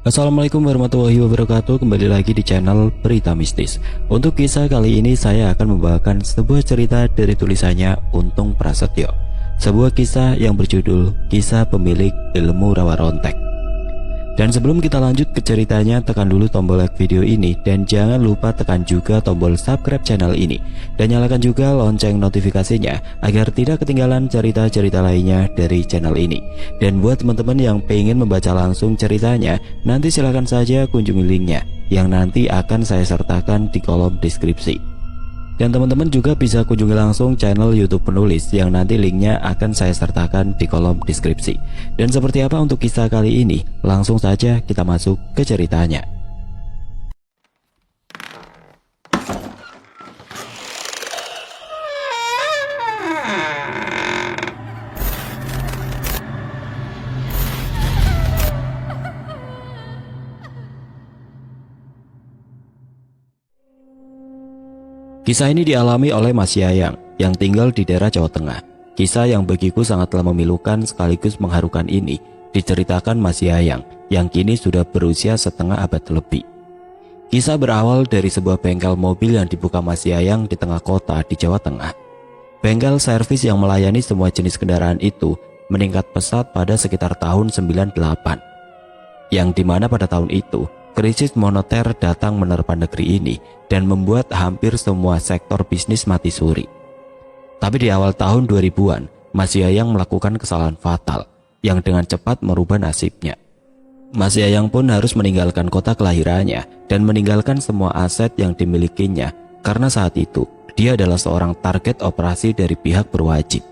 Assalamualaikum warahmatullahi wabarakatuh. Kembali lagi di channel Berita Mistis. Untuk kisah kali ini saya akan membawakan sebuah cerita dari tulisannya Untung Prasetyo. Sebuah kisah yang berjudul Kisah Pemilik Ilmu Rawa Rontek. Dan sebelum kita lanjut ke ceritanya, tekan dulu tombol like video ini dan jangan lupa tekan juga tombol subscribe channel ini dan nyalakan juga lonceng notifikasinya agar tidak ketinggalan cerita-cerita lainnya dari channel ini. Dan buat teman-teman yang pengen membaca langsung ceritanya, nanti silahkan saja kunjungi linknya yang nanti akan saya sertakan di kolom deskripsi. Dan teman-teman juga bisa kunjungi langsung channel YouTube penulis yang nanti linknya akan saya sertakan di kolom deskripsi. Dan seperti apa untuk kisah kali ini? Langsung saja kita masuk ke ceritanya. Kisah ini dialami oleh Mas Yayang yang tinggal di daerah Jawa Tengah. Kisah yang bagiku sangatlah memilukan sekaligus mengharukan ini diceritakan Mas Yayang yang kini sudah berusia setengah abad lebih. Kisah berawal dari sebuah bengkel mobil yang dibuka Mas Yayang di tengah kota di Jawa Tengah. Bengkel servis yang melayani semua jenis kendaraan itu meningkat pesat pada sekitar tahun 98. Yang dimana pada tahun itu krisis moneter datang menerpa negeri ini dan membuat hampir semua sektor bisnis mati suri. Tapi di awal tahun 2000-an, Mas Yayang melakukan kesalahan fatal yang dengan cepat merubah nasibnya. Mas Yayang pun harus meninggalkan kota kelahirannya dan meninggalkan semua aset yang dimilikinya karena saat itu dia adalah seorang target operasi dari pihak berwajib.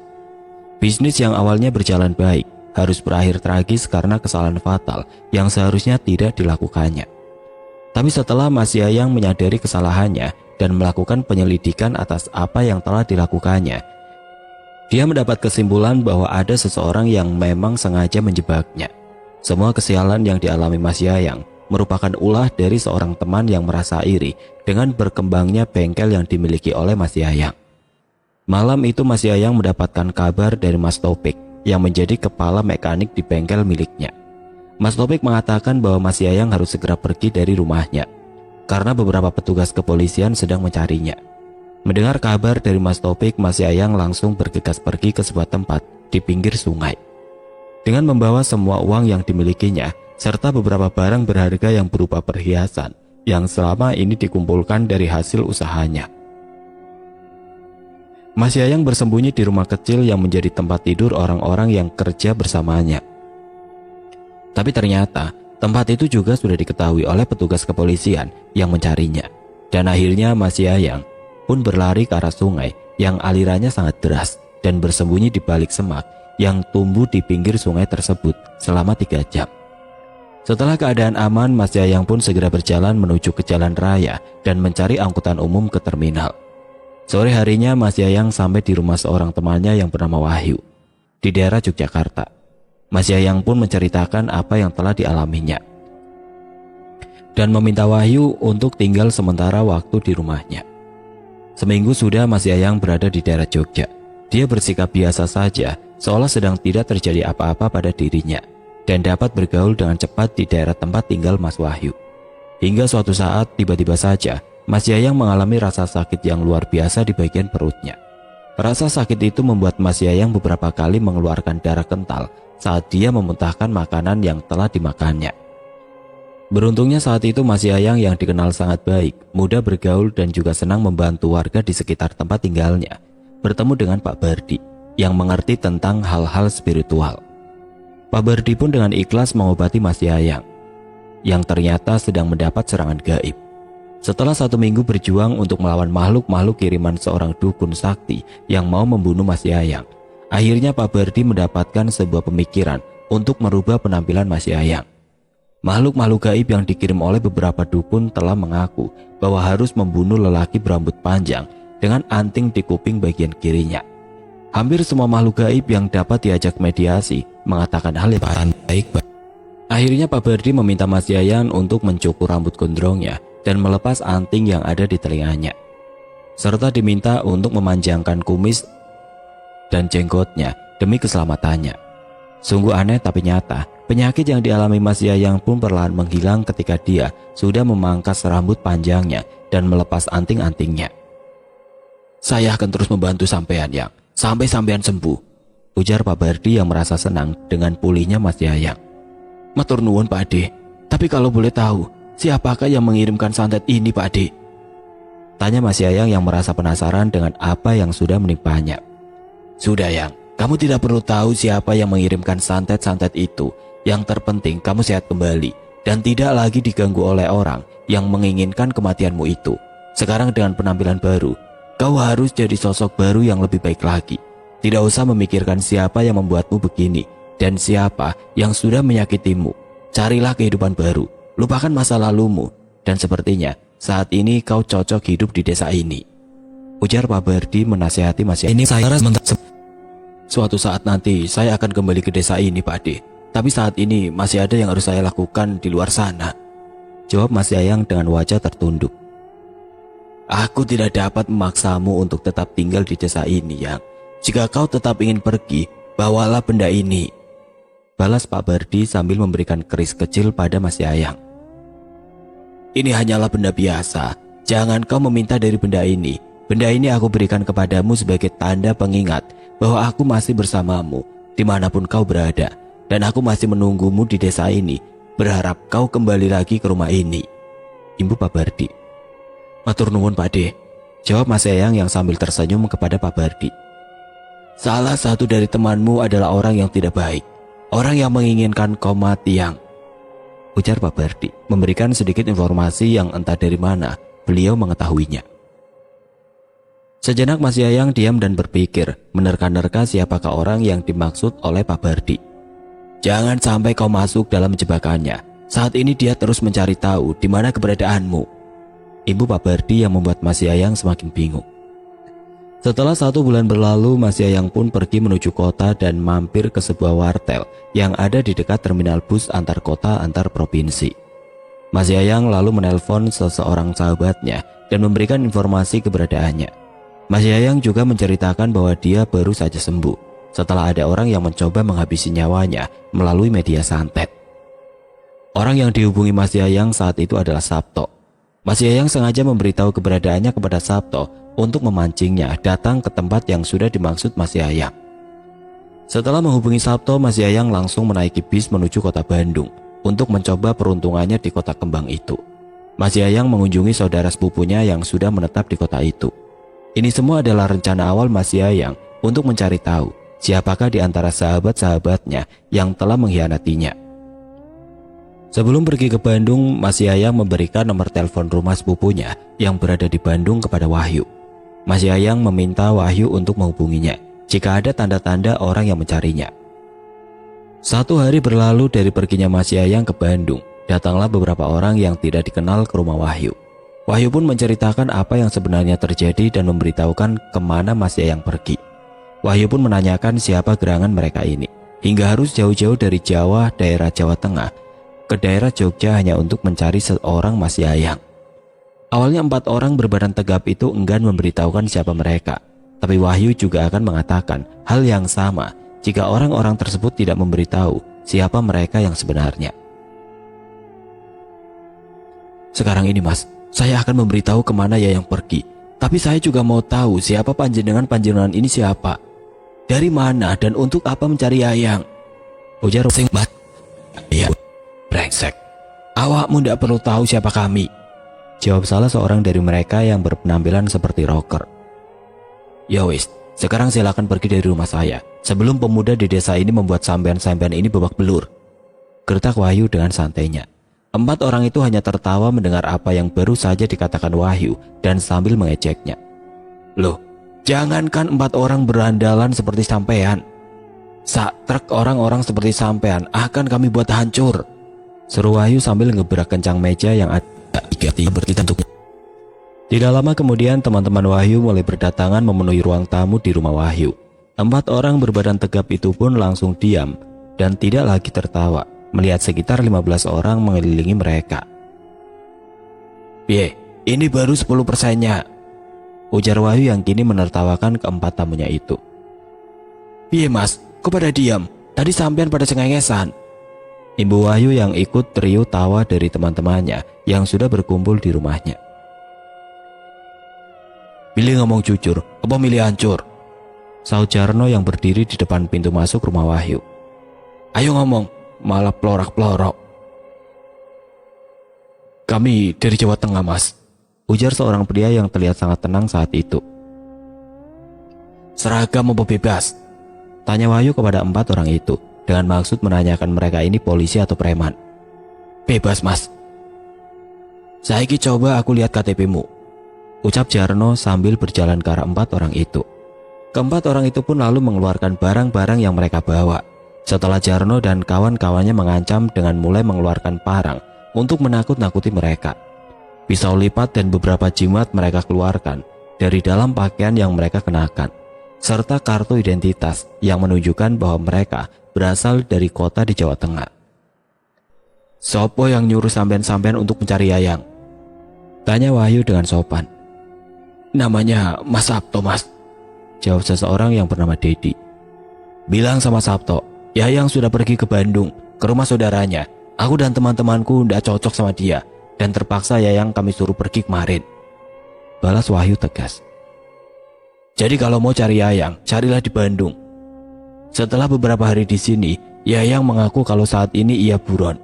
Bisnis yang awalnya berjalan baik harus berakhir tragis karena kesalahan fatal yang seharusnya tidak dilakukannya. Tapi setelah Mas Yayang menyadari kesalahannya dan melakukan penyelidikan atas apa yang telah dilakukannya, dia mendapat kesimpulan bahwa ada seseorang yang memang sengaja menjebaknya. Semua kesialan yang dialami Mas Yayang merupakan ulah dari seorang teman yang merasa iri dengan berkembangnya bengkel yang dimiliki oleh Mas Yayang. Malam itu Mas Yayang mendapatkan kabar dari Mas Topik yang menjadi kepala mekanik di bengkel miliknya. Mas Topik mengatakan bahwa Mas Yayang harus segera pergi dari rumahnya karena beberapa petugas kepolisian sedang mencarinya. Mendengar kabar dari Mas Topik, Mas Yayang langsung bergegas pergi ke sebuah tempat di pinggir sungai dengan membawa semua uang yang dimilikinya serta beberapa barang berharga yang berupa perhiasan yang selama ini dikumpulkan dari hasil usahanya. Mas Yayang bersembunyi di rumah kecil yang menjadi tempat tidur orang-orang yang kerja bersamanya. Tapi ternyata tempat itu juga sudah diketahui oleh petugas kepolisian yang mencarinya. Dan akhirnya Mas Yayang pun berlari ke arah sungai yang alirannya sangat deras dan bersembunyi di balik semak yang tumbuh di pinggir sungai tersebut selama 3 jam. Setelah keadaan aman, Mas Yayang pun segera berjalan menuju ke jalan raya dan mencari angkutan umum ke terminal. Sore harinya Mas Yayang sampai di rumah seorang temannya yang bernama Wahyu di daerah Yogyakarta. Mas Yayang pun menceritakan apa yang telah dialaminya dan meminta Wahyu untuk tinggal sementara waktu di rumahnya. Seminggu sudah Mas Yayang berada di daerah Jogja. Dia bersikap biasa saja, seolah sedang tidak terjadi apa-apa pada dirinya dan dapat bergaul dengan cepat di daerah tempat tinggal Mas Wahyu. Hingga suatu saat tiba-tiba saja Mas Yayang mengalami rasa sakit yang luar biasa di bagian perutnya. Rasa sakit itu membuat Mas Yayang beberapa kali mengeluarkan darah kental saat dia memuntahkan makanan yang telah dimakannya. Beruntungnya saat itu Mas Yayang yang dikenal sangat baik, mudah bergaul dan juga senang membantu warga di sekitar tempat tinggalnya, bertemu dengan Pak Bardi yang mengerti tentang hal-hal spiritual. Pak Bardi pun dengan ikhlas mengobati Mas Yayang yang ternyata sedang mendapat serangan gaib. Setelah 1 minggu berjuang untuk melawan makhluk-makhluk kiriman seorang dukun sakti yang mau membunuh Mas Yayang, akhirnya Pak Bardi mendapatkan sebuah pemikiran untuk merubah penampilan Mas Yayang. Makhluk-makhluk gaib yang dikirim oleh beberapa dukun telah mengaku bahwa harus membunuh lelaki berambut panjang dengan anting di kuping bagian kirinya. Hampir semua makhluk gaib yang dapat diajak mediasi mengatakan hal yang baik. Akhirnya Pak Bardi meminta Mas Yayang untuk mencukur rambut gondrongnya dan melepas anting yang ada di telinganya, serta diminta untuk memanjangkan kumis dan jenggotnya demi keselamatannya. Sungguh aneh tapi nyata, penyakit yang dialami Mas Yayang pun perlahan menghilang ketika dia sudah memangkas rambut panjangnya dan melepas anting-antingnya. "Saya akan terus membantu sampean, Yang, sampai sampean sembuh," ujar Pak Bardi yang merasa senang dengan pulihnya Mas Yayang. "Matur nuwun Pak Ade, tapi kalau boleh tahu, siapakah yang mengirimkan santet ini Pak Ade?" tanya Mas Yayang yang merasa penasaran dengan apa yang sudah menimpanya. "Sudah Yang, kamu tidak perlu tahu siapa yang mengirimkan santet-santet itu. Yang terpenting kamu sehat kembali dan tidak lagi diganggu oleh orang yang menginginkan kematianmu itu. Sekarang dengan penampilan baru, kau harus jadi sosok baru yang lebih baik lagi. Tidak usah memikirkan siapa yang membuatmu begini dan siapa yang sudah menyakitimu. Carilah kehidupan baru, lupakan masa lalumu, dan sepertinya saat ini kau cocok hidup di desa ini," ujar Pak Bardi menasihati Mas Yayang. "Ini saya suatu saat nanti saya akan kembali ke desa ini Pak Ade. Tapi saat ini masih ada yang harus saya lakukan di luar sana," jawab Mas Yayang dengan wajah tertunduk. "Aku tidak dapat memaksamu untuk tetap tinggal di desa ini Yang. Jika kau tetap ingin pergi, bawalah benda ini," balas Pak Bardi sambil memberikan keris kecil pada Mas Yayang. "Ini hanyalah benda biasa. Jangan kau meminta dari benda ini. Benda ini aku berikan kepadamu sebagai tanda pengingat bahwa aku masih bersamamu dimanapun kau berada, dan aku masih menunggumu di desa ini, berharap kau kembali lagi ke rumah ini," imbu Pak Bardi. "Matur nuwun Pak De," jawab Mas Yayang yang sambil tersenyum kepada Pak Bardi. "Salah satu dari temanmu adalah orang yang tidak baik, orang yang menginginkan kau mati Yang," ujar Pak Bardi, memberikan sedikit informasi yang entah dari mana beliau mengetahuinya. Sejenak Mas Yayang diam dan berpikir, menerka-nerka siapakah orang yang dimaksud oleh Pak Bardi. "Jangan sampai kau masuk dalam jebakannya. Saat ini dia terus mencari tahu di mana keberadaanmu," imbu Pak Bardi yang membuat Mas Yayang semakin bingung. Setelah 1 bulan berlalu, Mas Yayang pun pergi menuju kota dan mampir ke sebuah wartel yang ada di dekat terminal bus antar kota antar provinsi. Mas Yayang lalu menelpon seseorang sahabatnya dan memberikan informasi keberadaannya. Mas Yayang juga menceritakan bahwa dia baru saja sembuh setelah ada orang yang mencoba menghabisi nyawanya melalui media santet. Orang yang dihubungi Mas Yayang saat itu adalah Sabto. Mas Yayang sengaja memberitahu keberadaannya kepada Sabto untuk memancingnya datang ke tempat yang sudah dimaksud Mas Yayang. Setelah menghubungi Sabto, Mas Yayang langsung menaiki bis menuju kota Bandung untuk mencoba peruntungannya di kota kembang itu. Mas Yayang mengunjungi saudara sepupunya yang sudah menetap di kota itu. Ini semua adalah rencana awal Mas Yayang untuk mencari tahu siapakah di antara sahabat-sahabatnya yang telah mengkhianatinya. Sebelum pergi ke Bandung, Mas Yayang memberikan nomor telepon rumah sepupunya yang berada di Bandung kepada Wahyu. Mas Yayang meminta Wahyu untuk menghubunginya jika ada tanda-tanda orang yang mencarinya. 1 hari berlalu dari perginya Mas Yayang ke Bandung, datanglah beberapa orang yang tidak dikenal ke rumah Wahyu. Wahyu pun menceritakan apa yang sebenarnya terjadi dan memberitahukan kemana Mas Yayang pergi. Wahyu pun menanyakan siapa gerangan mereka ini, hingga harus jauh-jauh dari Jawa, daerah Jawa Tengah, ke daerah Jogja hanya untuk mencari seorang Mas Yayang. Awalnya 4 orang berbadan tegap itu enggan memberitahukan siapa mereka, tapi Wahyu juga akan mengatakan hal yang sama jika orang-orang tersebut tidak memberitahu siapa mereka yang sebenarnya. "Sekarang ini Mas, saya akan memberitahu kemana Yayang pergi. Tapi saya juga mau tahu siapa panjenengan ini siapa. Dari mana dan untuk apa mencari Yayang?" ujar Sing Bat. "Ya, brengsek. Awakmu tidak perlu tahu siapa kami," jawab salah seorang dari mereka yang berpenampilan seperti rocker. "Ya wis, sekarang silakan pergi dari rumah saya sebelum pemuda di desa ini membuat sampean-sampean ini babak belur," gertak Wahyu dengan santainya. 4 orang itu hanya tertawa mendengar apa yang baru saja dikatakan Wahyu dan sambil mengejeknya. "Loh, jangankan 4 orang berandalan seperti sampean. Sak truk orang-orang seperti sampean akan kami buat hancur," seru Wahyu sambil ngebrak kencang meja yang ada berkita untuk. Tidak lama kemudian teman-teman Wahyu mulai berdatangan memenuhi ruang tamu di rumah Wahyu. 4 orang berbadan tegap itu pun langsung diam dan tidak lagi tertawa melihat sekitar 15 orang mengelilingi mereka. "Piye, ini baru 10%-nya," ujar Wahyu yang kini menertawakan keempat tamunya itu. "Piye Mas, kok pada diam? Tadi sampean pada cengengesan. Ibu Wahyu yang ikut teriuk tawa dari teman-temannya yang sudah berkumpul di rumahnya. Milih ngomong jujur, apa milih hancur? Saud Jarno yang berdiri di depan pintu masuk rumah Wahyu. Ayo ngomong, malah plorak-plorok. Kami dari Jawa Tengah, Mas, ujar seorang pria yang terlihat sangat tenang saat itu. Seragam apa bebas? Tanya Wahyu kepada 4 orang itu dengan maksud menanyakan mereka ini polisi atau preman. Bebas, Mas. Saiki coba aku lihat KTP-mu, ucap Jarno sambil berjalan ke arah 4 orang itu. Keempat orang itu pun lalu mengeluarkan barang-barang yang mereka bawa. Setelah Jarno dan kawan-kawannya mengancam dengan mulai mengeluarkan parang untuk menakut-nakuti mereka. Pisau lipat dan beberapa jimat mereka keluarkan dari dalam pakaian yang mereka kenakan, serta kartu identitas yang menunjukkan bahwa mereka berasal dari kota di Jawa Tengah. Sopo yang nyuruh sampean-sampean untuk mencari Yayang? Tanya Wahyu dengan sopan. Namanya Mas Sabto, Mas, jawab seseorang yang bernama Dedi. Bilang sama Sabto, Yayang sudah pergi ke Bandung, ke rumah saudaranya. Aku dan teman-temanku tidak cocok sama dia, dan terpaksa Yayang kami suruh pergi kemarin, balas Wahyu tegas. Jadi kalau mau cari Yayang, carilah di Bandung. Setelah beberapa hari di sini, Yayang mengaku kalau saat ini ia buron.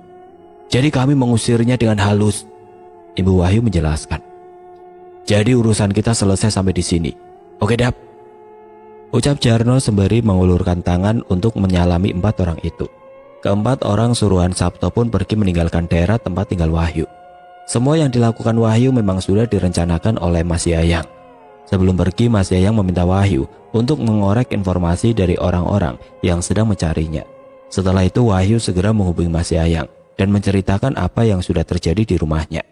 Jadi kami mengusirnya dengan halus, Ibu Wahyu menjelaskan. Jadi urusan kita selesai sampai di sini. Oke, Dap, ucap Jarno sembari mengulurkan tangan untuk menyalami 4 orang itu. Keempat orang suruhan Sabto pun pergi meninggalkan daerah tempat tinggal Wahyu. Semua yang dilakukan Wahyu memang sudah direncanakan oleh Mas Yayang. Sebelum pergi, Mas Yayang meminta Wahyu untuk mengorek informasi dari orang-orang yang sedang mencarinya. Setelah itu Wahyu segera menghubungi Mas Yayang dan menceritakan apa yang sudah terjadi di rumahnya.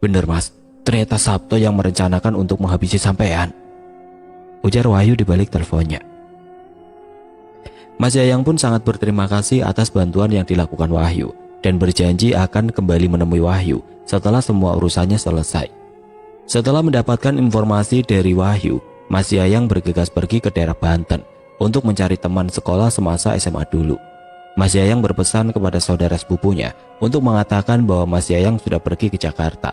Bener, Mas, ternyata Sabto yang merencanakan untuk menghabisi sampean, ujar Wahyu di balik teleponnya. Mas Yayang pun sangat berterima kasih atas bantuan yang dilakukan Wahyu dan berjanji akan kembali menemui Wahyu setelah semua urusannya selesai. Setelah mendapatkan informasi dari Wahyu, Mas Yayang bergegas pergi ke daerah Banten untuk mencari teman sekolah semasa SMA dulu. Mas Yayang berpesan kepada saudara sepupunya untuk mengatakan bahwa Mas Yayang sudah pergi ke Jakarta,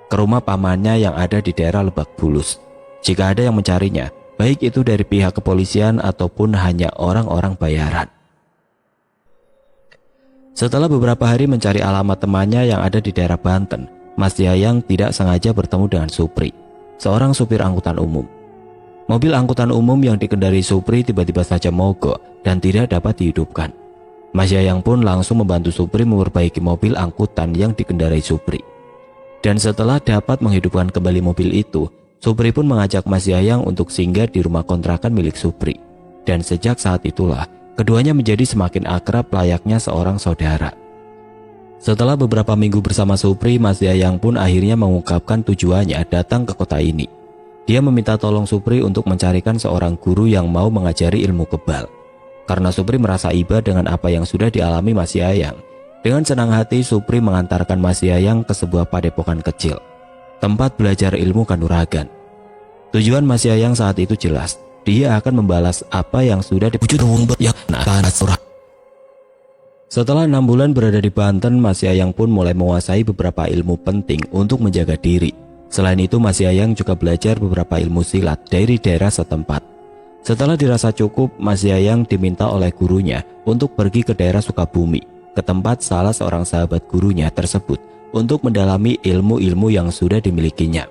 ke rumah pamannya yang ada di daerah Lebak Bulus. Jika ada yang mencarinya, baik itu dari pihak kepolisian ataupun hanya orang-orang bayaran. Setelah beberapa hari mencari alamat temannya yang ada di daerah Banten, Mas Yayang tidak sengaja bertemu dengan Supri, seorang supir angkutan umum. Mobil angkutan umum yang dikendarai Supri tiba-tiba saja mogok dan tidak dapat dihidupkan. Mas Yayang pun langsung membantu Supri memperbaiki mobil angkutan yang dikendarai Supri. Dan setelah dapat menghidupkan kembali mobil itu, Supri pun mengajak Mas Yayang untuk singgah di rumah kontrakan milik Supri. Dan sejak saat itulah, keduanya menjadi semakin akrab layaknya seorang saudara. Setelah beberapa minggu bersama Supri, Mas Yayang pun akhirnya mengungkapkan tujuannya datang ke kota ini. Dia meminta tolong Supri untuk mencarikan seorang guru yang mau mengajari ilmu kebal. Karena Supri merasa iba dengan apa yang sudah dialami Mas Yayang, dengan senang hati Supri mengantarkan Mas Yayang ke sebuah padepokan kecil, tempat belajar ilmu kanuragan. Tujuan Mas Yayang saat itu jelas, dia akan membalas apa yang sudah Setelah 6 bulan berada di Banten, Mas Yayang pun mulai menguasai beberapa ilmu penting untuk menjaga diri. Selain itu, Mas Yayang juga belajar beberapa ilmu silat dari daerah setempat. Setelah dirasa cukup, Mas Yayang diminta oleh gurunya untuk pergi ke daerah Sukabumi, ke tempat salah seorang sahabat gurunya tersebut untuk mendalami ilmu-ilmu yang sudah dimilikinya.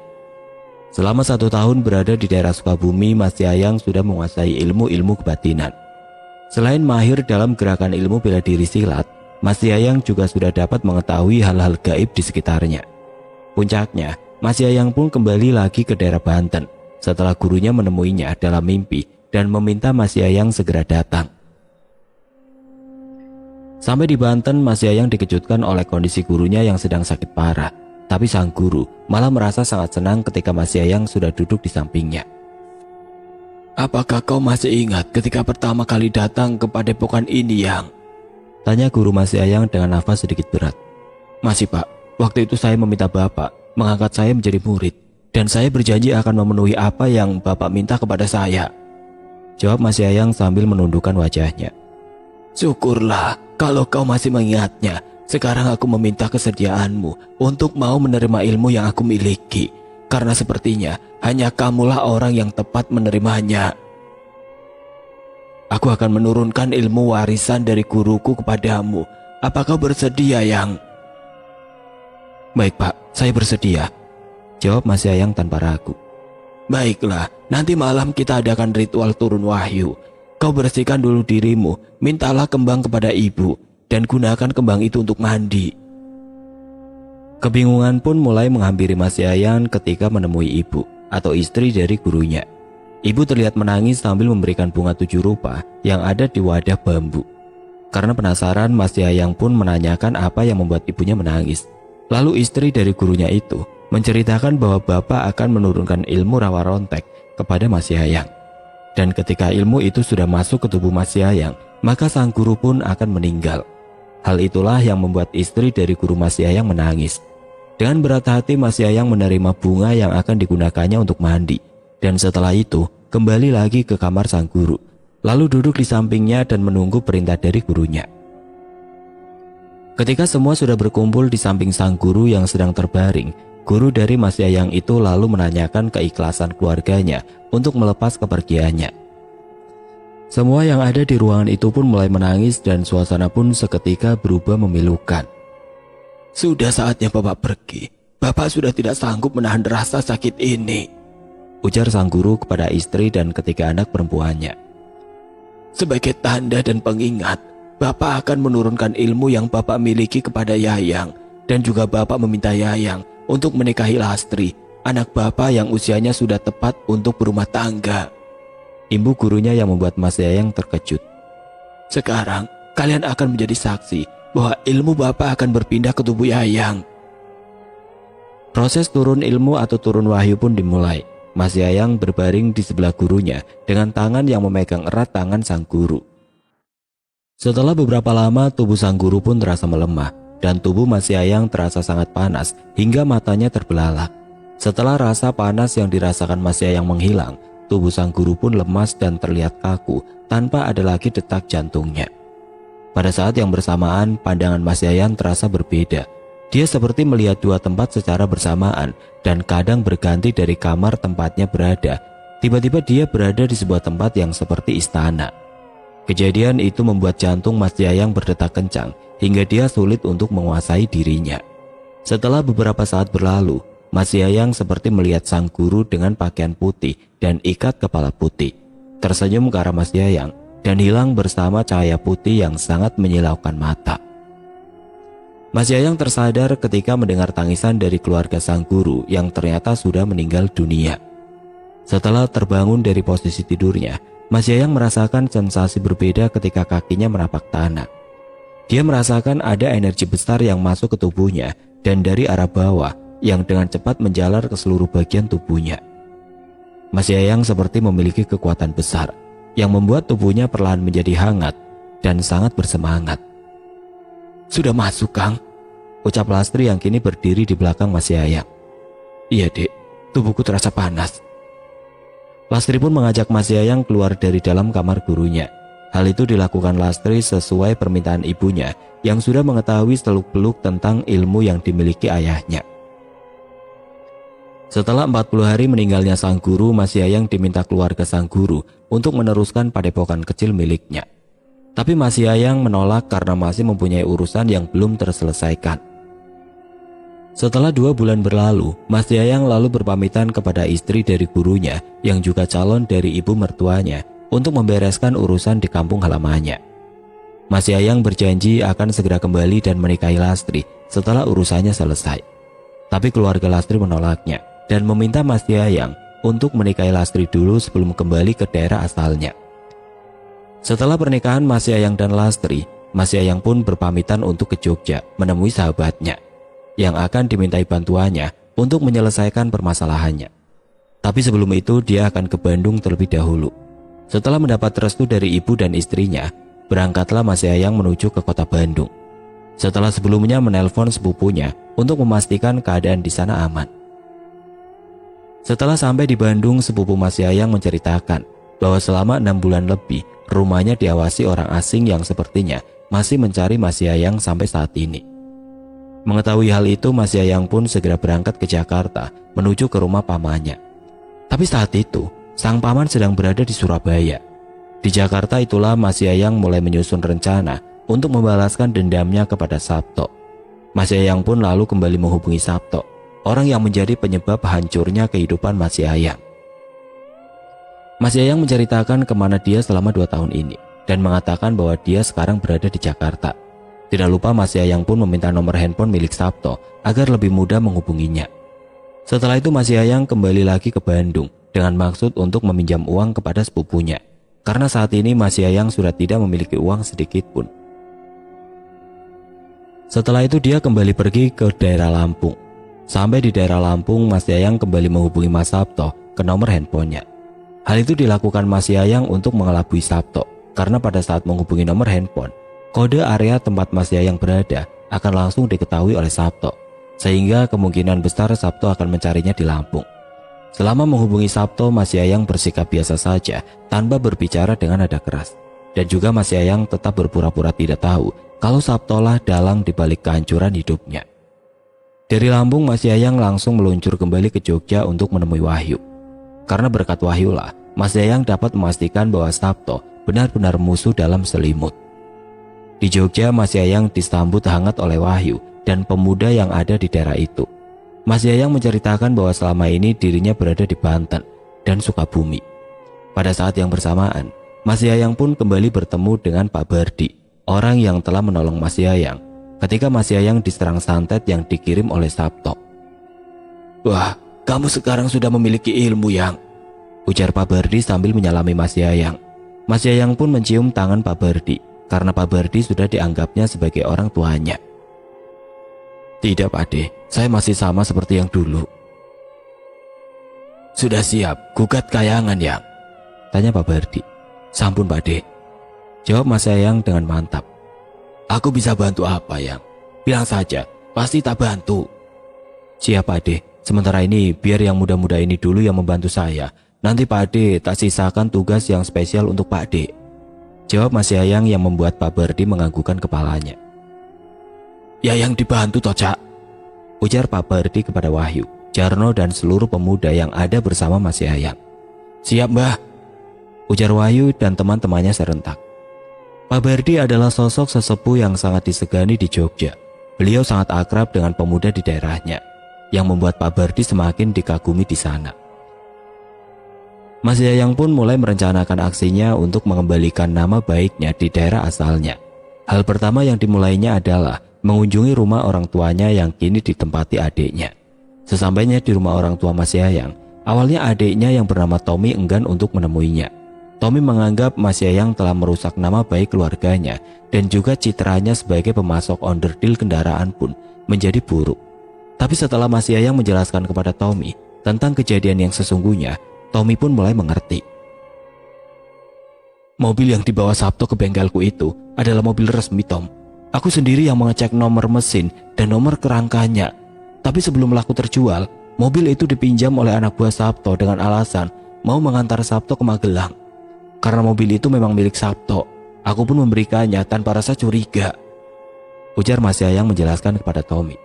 Selama 1 tahun berada di daerah Sukabumi, Mas Yayang sudah menguasai ilmu-ilmu kebatinan. Selain mahir dalam gerakan ilmu bela diri silat, Mas Yayang juga sudah dapat mengetahui hal-hal gaib di sekitarnya. Puncaknya, Mas Yayang pun kembali lagi ke daerah Banten setelah gurunya menemuinya dalam mimpi dan meminta Mas Yayang segera datang. Sampai di Banten, Mas Yayang dikejutkan oleh kondisi gurunya yang sedang sakit parah. Tapi sang guru malah merasa sangat senang ketika Mas Yayang sudah duduk di sampingnya. Apakah kau masih ingat ketika pertama kali datang ke padepokan ini, Yang? Tanya guru Mas Yayang dengan nafas sedikit berat. Masih, Pak. Waktu itu saya meminta Bapak mengangkat saya menjadi murid, dan saya berjanji akan memenuhi apa yang Bapak minta kepada saya, jawab Mas Yayang sambil menundukkan wajahnya. Syukurlah kalau kau masih mengingatnya. Sekarang aku meminta kesediaanmu untuk mau menerima ilmu yang aku miliki. Karena sepertinya hanya kamulah orang yang tepat menerimanya. Aku akan menurunkan ilmu warisan dari guruku kepadamu. Apakah bersedia, Yang? Baik, Pak, saya bersedia, jawab Mas Yayang tanpa ragu. Baiklah, nanti malam kita adakan ritual turun wahyu. Kau bersihkan dulu dirimu, mintalah kembang kepada ibu, dan gunakan kembang itu untuk mandi. Kebingungan pun mulai menghampiri Mas Yayang ketika menemui ibu atau istri dari gurunya. Ibu terlihat menangis sambil memberikan bunga 7 rupa yang ada di wadah bambu. Karena penasaran, Mas Yayang pun menanyakan apa yang membuat ibunya menangis. Lalu istri dari gurunya itu menceritakan bahwa bapak akan menurunkan ilmu rawa rontek kepada Mas Yayang. Dan ketika ilmu itu sudah masuk ke tubuh Mas Yayang, maka sang guru pun akan meninggal. Hal itulah yang membuat istri dari guru Mas Yayang menangis. Dengan berat hati, Mas Yayang menerima bunga yang akan digunakannya untuk mandi. Dan setelah itu, kembali lagi ke kamar sang guru. Lalu duduk di sampingnya dan menunggu perintah dari gurunya. Ketika semua sudah berkumpul di samping sang guru yang sedang terbaring, guru dari Mas Yayang itu lalu menanyakan keikhlasan keluarganya untuk melepas kepergiannya. Semua yang ada di ruangan itu pun mulai menangis dan suasana pun seketika berubah memilukan. Sudah saatnya Bapak pergi. Bapak sudah tidak sanggup menahan rasa sakit ini, ujar sang guru kepada istri dan ketiga anak perempuannya. Sebagai tanda dan pengingat, Bapak akan menurunkan ilmu yang Bapak miliki kepada Yayang, dan juga Bapak meminta Yayang untuk menikahi Lastri, anak Bapak yang usianya sudah tepat untuk berumah tangga. Imbu gurunya yang membuat Mas Yayang terkejut. Sekarang kalian akan menjadi saksi bahwa ilmu Bapak akan berpindah ke tubuh Yayang. Proses turun ilmu atau turun wahyu pun dimulai. Mas Yayang berbaring di sebelah gurunya dengan tangan yang memegang erat tangan sang guru. Setelah beberapa lama, tubuh sang guru pun terasa melemah dan tubuh Mas Yayang terasa sangat panas hingga matanya terbelalak. Setelah rasa panas yang dirasakan Mas Yayang menghilang, tubuh sang guru pun lemas dan terlihat kaku tanpa ada lagi detak jantungnya. Pada saat yang bersamaan, pandangan Mas Yayang terasa berbeda. Dia seperti melihat dua tempat secara bersamaan dan kadang berganti dari kamar tempatnya berada. Tiba-tiba dia berada di sebuah tempat yang seperti istana. Kejadian itu membuat jantung Mas Yayang berdetak kencang hingga dia sulit untuk menguasai dirinya. Setelah beberapa saat berlalu, Mas Yayang seperti melihat sang guru dengan pakaian putih dan ikat kepala putih, tersenyum ke arah Mas Yayang dan hilang bersama cahaya putih yang sangat menyilaukan mata. Mas Yayang tersadar ketika mendengar tangisan dari keluarga sang guru yang ternyata sudah meninggal dunia. Setelah terbangun dari posisi tidurnya, Mas Yayang merasakan sensasi berbeda ketika kakinya merapak tanah. Dia merasakan ada energi besar yang masuk ke tubuhnya dan dari arah bawah yang dengan cepat menjalar ke seluruh bagian tubuhnya. Mas Yayang seperti memiliki kekuatan besar yang membuat tubuhnya perlahan menjadi hangat dan sangat bersemangat. Sudah masuk, Kang, ucap Lastri yang kini berdiri di belakang Mas Yayang. Iya, Dek, tubuhku terasa panas. Lastri pun mengajak Mas Yayang keluar dari dalam kamar gurunya. Hal itu dilakukan Lastri sesuai permintaan ibunya yang sudah mengetahui seluk-beluk tentang ilmu yang dimiliki ayahnya. Setelah 40 hari meninggalnya sang guru, Mas Yayang diminta keluarga sang guru untuk meneruskan padepokan kecil miliknya. Tapi Mas Yayang menolak karena masih mempunyai urusan yang belum terselesaikan. Setelah 2 bulan berlalu, Mas Yayang lalu berpamitan kepada istri dari gurunya yang juga calon dari ibu mertuanya untuk membereskan urusan di kampung halamannya. Mas Yayang berjanji akan segera kembali dan menikahi Lastri setelah urusannya selesai. Tapi keluarga Lastri menolaknya dan meminta Mas Yayang untuk menikahi Lastri dulu sebelum kembali ke daerah asalnya. Setelah pernikahan Mas Yayang dan Lastri, Mas Yayang pun berpamitan untuk ke Jogja menemui sahabatnya yang akan dimintai bantuannya untuk menyelesaikan permasalahannya. Tapi sebelum itu dia akan ke Bandung terlebih dahulu. Setelah mendapat restu dari ibu dan istrinya, berangkatlah Mas Yayang menuju ke kota Bandung. Setelah sebelumnya menelpon sepupunya untuk memastikan keadaan di sana aman. Setelah sampai di Bandung, sepupu Mas Yayang menceritakan bahwa selama 6 bulan lebih rumahnya diawasi orang asing yang sepertinya masih mencari Mas Yayang sampai saat ini. Mengetahui hal itu, Mas Yayang pun segera berangkat ke Jakarta menuju ke rumah pamannya. Tapi saat itu, sang paman sedang berada di Surabaya. Di Jakarta itulah Mas Yayang mulai menyusun rencana untuk membalaskan dendamnya kepada Sabto. Mas Yayang pun lalu kembali menghubungi Sabto, orang yang menjadi penyebab hancurnya kehidupan Mas Yayang. Mas Yayang menceritakan kemana dia selama 2 tahun ini dan mengatakan bahwa dia sekarang berada di Jakarta. Tidak lupa Mas Yayang pun meminta nomor handphone milik Sabto agar lebih mudah menghubunginya. Setelah itu Mas Yayang kembali lagi ke Bandung dengan maksud untuk meminjam uang kepada sepupunya, karena saat ini Mas Yayang sudah tidak memiliki uang sedikit pun. Setelah itu dia kembali pergi ke daerah Lampung. Sampai di daerah Lampung, Mas Yayang kembali menghubungi Mas Sabto ke nomor handphonenya. Hal itu dilakukan Mas Yayang untuk mengelabui Sabto, karena pada saat menghubungi nomor handphone, kode area tempat Mas Yayang berada akan langsung diketahui oleh Sabto, sehingga kemungkinan besar Sabto akan mencarinya di Lampung. Selama menghubungi Sabto, Mas Yayang bersikap biasa saja tanpa berbicara dengan nada keras. Dan juga Mas Yayang tetap berpura-pura tidak tahu kalau Sabto lah dalang dibalik kehancuran hidupnya. Dari Lampung, Mas Yayang langsung meluncur kembali ke Jogja untuk menemui Wahyu. Karena berkat Wahyu lah, Mas Yayang dapat memastikan bahwa Sabto benar-benar musuh dalam selimut. Di Jogja, Mas Yayang disambut hangat oleh Wahyu dan pemuda yang ada di daerah itu. Mas Yayang menceritakan bahwa selama ini dirinya berada di Banten dan Sukabumi. Pada saat yang bersamaan, Mas Yayang pun kembali bertemu dengan Pak Bardi, orang yang telah menolong Mas Yayang ketika Mas Yayang diserang santet yang dikirim oleh Sabto. "Wah, kamu sekarang sudah memiliki ilmu, Yang," ujar Pak Bardi sambil menyalami Mas Yayang. Mas Yayang pun mencium tangan Pak Bardi, karena Pak Bardi sudah dianggapnya sebagai orang tuanya. "Tidak, Pak De, saya masih sama seperti yang dulu." "Sudah siap gugat kayangan, Yang?" tanya Pak Bardi. "Sampun, Pak De," jawab Mas Yayang dengan mantap. "Aku bisa bantu apa, Yang? Bilang saja, pasti tak bantu." "Siap, Pak De. Sementara ini biar yang muda-muda ini dulu yang membantu saya. Nanti Pak De tak sisakan tugas yang spesial untuk Pak De," jawab Mas Yayang yang membuat Pak Bardi menganggukkan kepalanya. "Ya yang dibantu toh, Cak," ujar Pak Bardi kepada Wahyu, Jarno dan seluruh pemuda yang ada bersama Mas Yayang. "Siap, Mbah," ujar Wahyu dan teman-temannya serentak. Pak Bardi adalah sosok sesepuh yang sangat disegani di Jogja. Beliau sangat akrab dengan pemuda di daerahnya, yang membuat Pak Bardi semakin dikagumi di sana. Mas Yayang pun mulai merencanakan aksinya untuk mengembalikan nama baiknya di daerah asalnya. Hal pertama yang dimulainya adalah mengunjungi rumah orang tuanya yang kini ditempati adiknya. Sesampainya di rumah orang tua Mas Yayang, awalnya adiknya yang bernama Tommy enggan untuk menemuinya. Tommy menganggap Mas Yayang telah merusak nama baik keluarganya dan juga citranya sebagai pemasok onderdil kendaraan pun menjadi buruk. Tapi setelah Mas Yayang menjelaskan kepada Tommy tentang kejadian yang sesungguhnya, Tommy pun mulai mengerti. "Mobil yang dibawa Sabto ke bengkelku itu adalah mobil resmi, Tom. Aku sendiri yang mengecek nomor mesin dan nomor kerangkanya. Tapi sebelum laku terjual, mobil itu dipinjam oleh anak buah Sabto dengan alasan mau mengantar Sabto ke Magelang. Karena mobil itu memang milik Sabto, aku pun memberikannya tanpa rasa curiga," ujar Mas Yayang menjelaskan kepada Tommy.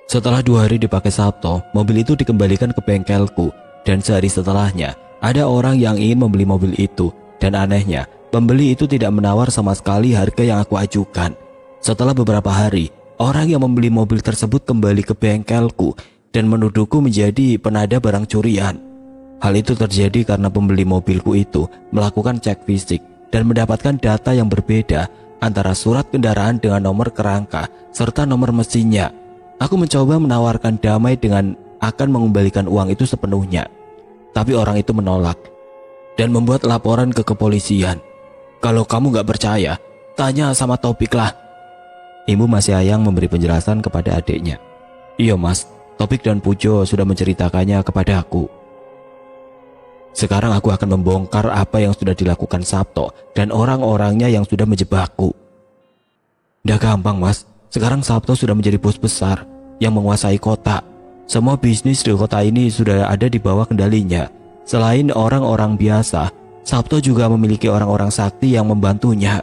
"Setelah 2 hari dipakai Sabto, mobil itu dikembalikan ke bengkelku dan sehari setelahnya ada orang yang ingin membeli mobil itu dan anehnya pembeli itu tidak menawar sama sekali harga yang aku ajukan. Setelah beberapa hari, orang yang membeli mobil tersebut kembali ke bengkelku dan menuduhku menjadi penada barang curian. Hal itu terjadi karena pembeli mobilku itu melakukan cek fisik dan mendapatkan data yang berbeda antara surat kendaraan dengan nomor kerangka serta nomor mesinnya. Aku mencoba menawarkan damai dengan akan mengembalikan uang itu sepenuhnya. Tapi orang itu menolak dan membuat laporan ke kepolisian. Kalau kamu gak percaya, tanya sama Topik lah." Ibu Mas Yayang memberi penjelasan kepada adiknya. "Iya Mas, Topik dan Pujo sudah menceritakannya kepada aku. Sekarang aku akan membongkar apa yang sudah dilakukan Sabto dan orang-orangnya yang sudah menjebakku." "Nggak gampang Mas, sekarang Sabto sudah menjadi bos besar yang menguasai kota. Semua bisnis di kota ini sudah ada di bawah kendalinya. Selain orang-orang biasa, Sabto juga memiliki orang-orang sakti yang membantunya.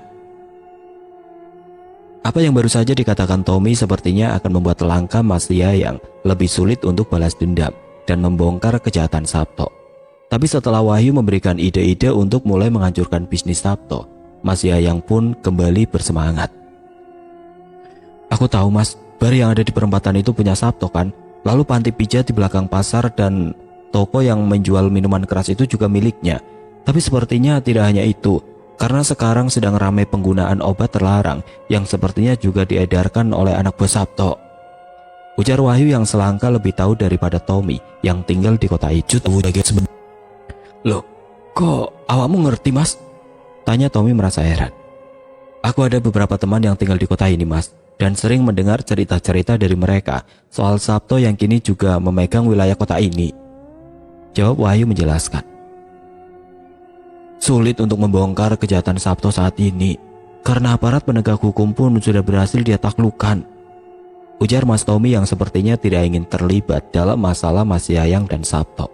Apa yang baru saja dikatakan Tommy sepertinya akan membuat langkah Mas Yayang lebih sulit untuk balas dendam dan membongkar kejahatan Sabto. Tapi setelah Wahyu memberikan ide-ide untuk mulai menghancurkan bisnis Sabto, Mas Yayang pun kembali bersemangat. Aku tahu Mas, bar yang ada di perempatan itu punya Sabto kan? Lalu panti pijat di belakang pasar dan toko yang menjual minuman keras itu juga miliknya. Tapi sepertinya tidak hanya itu, karena sekarang sedang ramai penggunaan obat terlarang yang sepertinya juga diedarkan oleh anak buah Sabto. Ujar Wahyu yang selangkah lebih tahu daripada Tommy yang tinggal di kota itu. Loh, kok awakmu ngerti Mas? Tanya Tommy merasa heran. Aku ada beberapa teman yang tinggal di kota ini Mas, dan sering mendengar cerita-cerita dari mereka soal Sabto yang kini juga memegang wilayah kota ini. Jawab Wahyu menjelaskan. Sulit untuk membongkar kejahatan Sabto saat ini, karena aparat penegak hukum pun sudah berhasil dia taklukkan. Ujar Mas Tommy yang sepertinya tidak ingin terlibat dalam masalah Mas Yayang dan Sabto.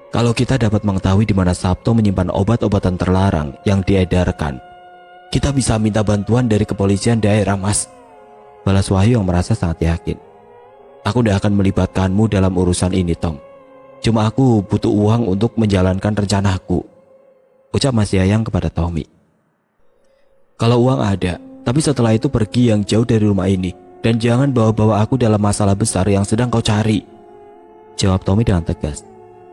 Kalau kita dapat mengetahui di mana Sabto menyimpan obat-obatan terlarang yang diedarkan, kita bisa minta bantuan dari kepolisian daerah Mas. Balas Wahyu yang merasa sangat yakin. Aku tidak akan melibatkanmu dalam urusan ini Tom. Cuma aku butuh uang untuk menjalankan rencanaku. Ucap Mas Yayang kepada Tommy. Kalau uang ada, tapi setelah itu pergi yang jauh dari rumah ini. Dan jangan bawa-bawa aku dalam masalah besar yang sedang kau cari. Jawab Tommy dengan tegas.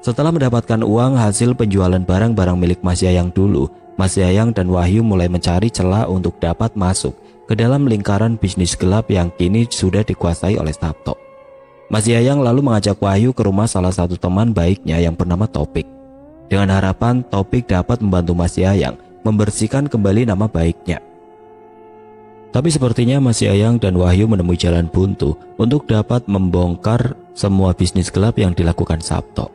Setelah mendapatkan uang hasil penjualan barang-barang milik Mas Yayang dulu, Mas Yayang dan Wahyu mulai mencari celah untuk dapat masuk ke dalam lingkaran bisnis gelap yang kini sudah dikuasai oleh Sabto. Mas Yayang lalu mengajak Wahyu ke rumah salah satu teman baiknya yang bernama Topik. Dengan harapan Topik dapat membantu Mas Yayang membersihkan kembali nama baiknya. Tapi sepertinya Mas Yayang dan Wahyu menemui jalan buntu untuk dapat membongkar semua bisnis gelap yang dilakukan Sabto.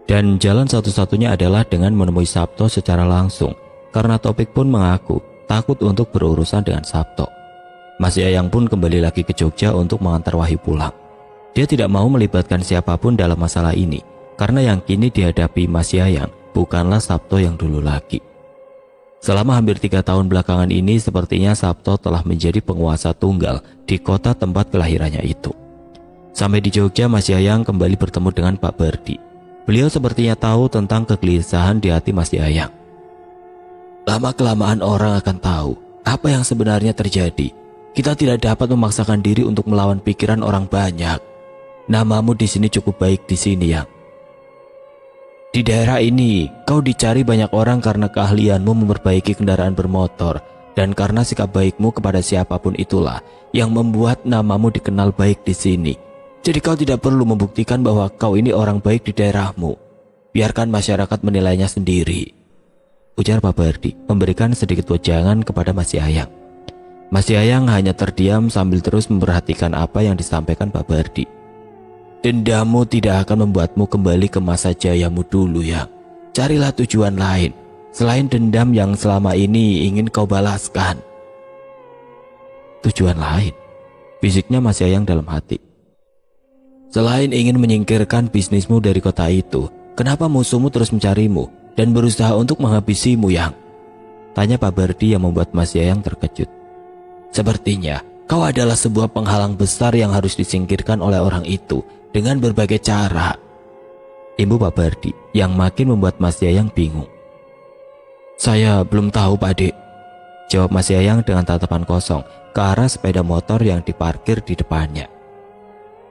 Dan jalan satu-satunya adalah dengan menemui Sabto secara langsung, karena Topik pun mengaku takut untuk berurusan dengan Sabto. Mas Yayang pun kembali lagi ke Jogja untuk mengantar Wahyu pulang. Dia tidak mau melibatkan siapapun dalam masalah ini, karena yang kini dihadapi Mas Yayang bukanlah Sabto yang dulu lagi. Selama hampir 3 tahun belakangan ini, sepertinya Sabto telah menjadi penguasa tunggal di kota tempat kelahirannya itu. Sampai di Jogja, Mas Yayang kembali bertemu dengan Pak Bardi. Beliau sepertinya tahu tentang kegelisahan di hati Mas Yayang. Lama-kelamaan orang akan tahu apa yang sebenarnya terjadi. Kita tidak dapat memaksakan diri untuk melawan pikiran orang banyak. Namamu di sini cukup baik di sini, Yang. Di daerah ini, kau dicari banyak orang karena keahlianmu memperbaiki kendaraan bermotor, dan karena sikap baikmu kepada siapapun itulah yang membuat namamu dikenal baik di sini. Jadi kau tidak perlu membuktikan bahwa kau ini orang baik di daerahmu. Biarkan masyarakat menilainya sendiri. Ujar Pak Bardi memberikan sedikit wejangan kepada Mas Yayang. Mas Yayang hanya terdiam sambil terus memperhatikan apa yang disampaikan Pak Bardi. Dendammu tidak akan membuatmu kembali ke masa jayamu dulu, ya. Carilah tujuan lain selain dendam yang selama ini ingin kau balaskan. Tujuan lain? Bisiknya Mas Yayang dalam hati. Selain ingin menyingkirkan bisnismu dari kota itu, kenapa musuhmu terus mencarimu dan berusaha untuk menghabisimu, Yang? Tanya Pak Bardi yang membuat Mas Yayang terkejut. Sepertinya kau adalah sebuah penghalang besar yang harus disingkirkan oleh orang itu dengan berbagai cara. Imbu Pak Bardi yang makin membuat Mas Yayang bingung. Saya belum tahu, Pak Dek. Jawab Mas Yayang dengan tatapan kosong ke arah sepeda motor yang diparkir di depannya.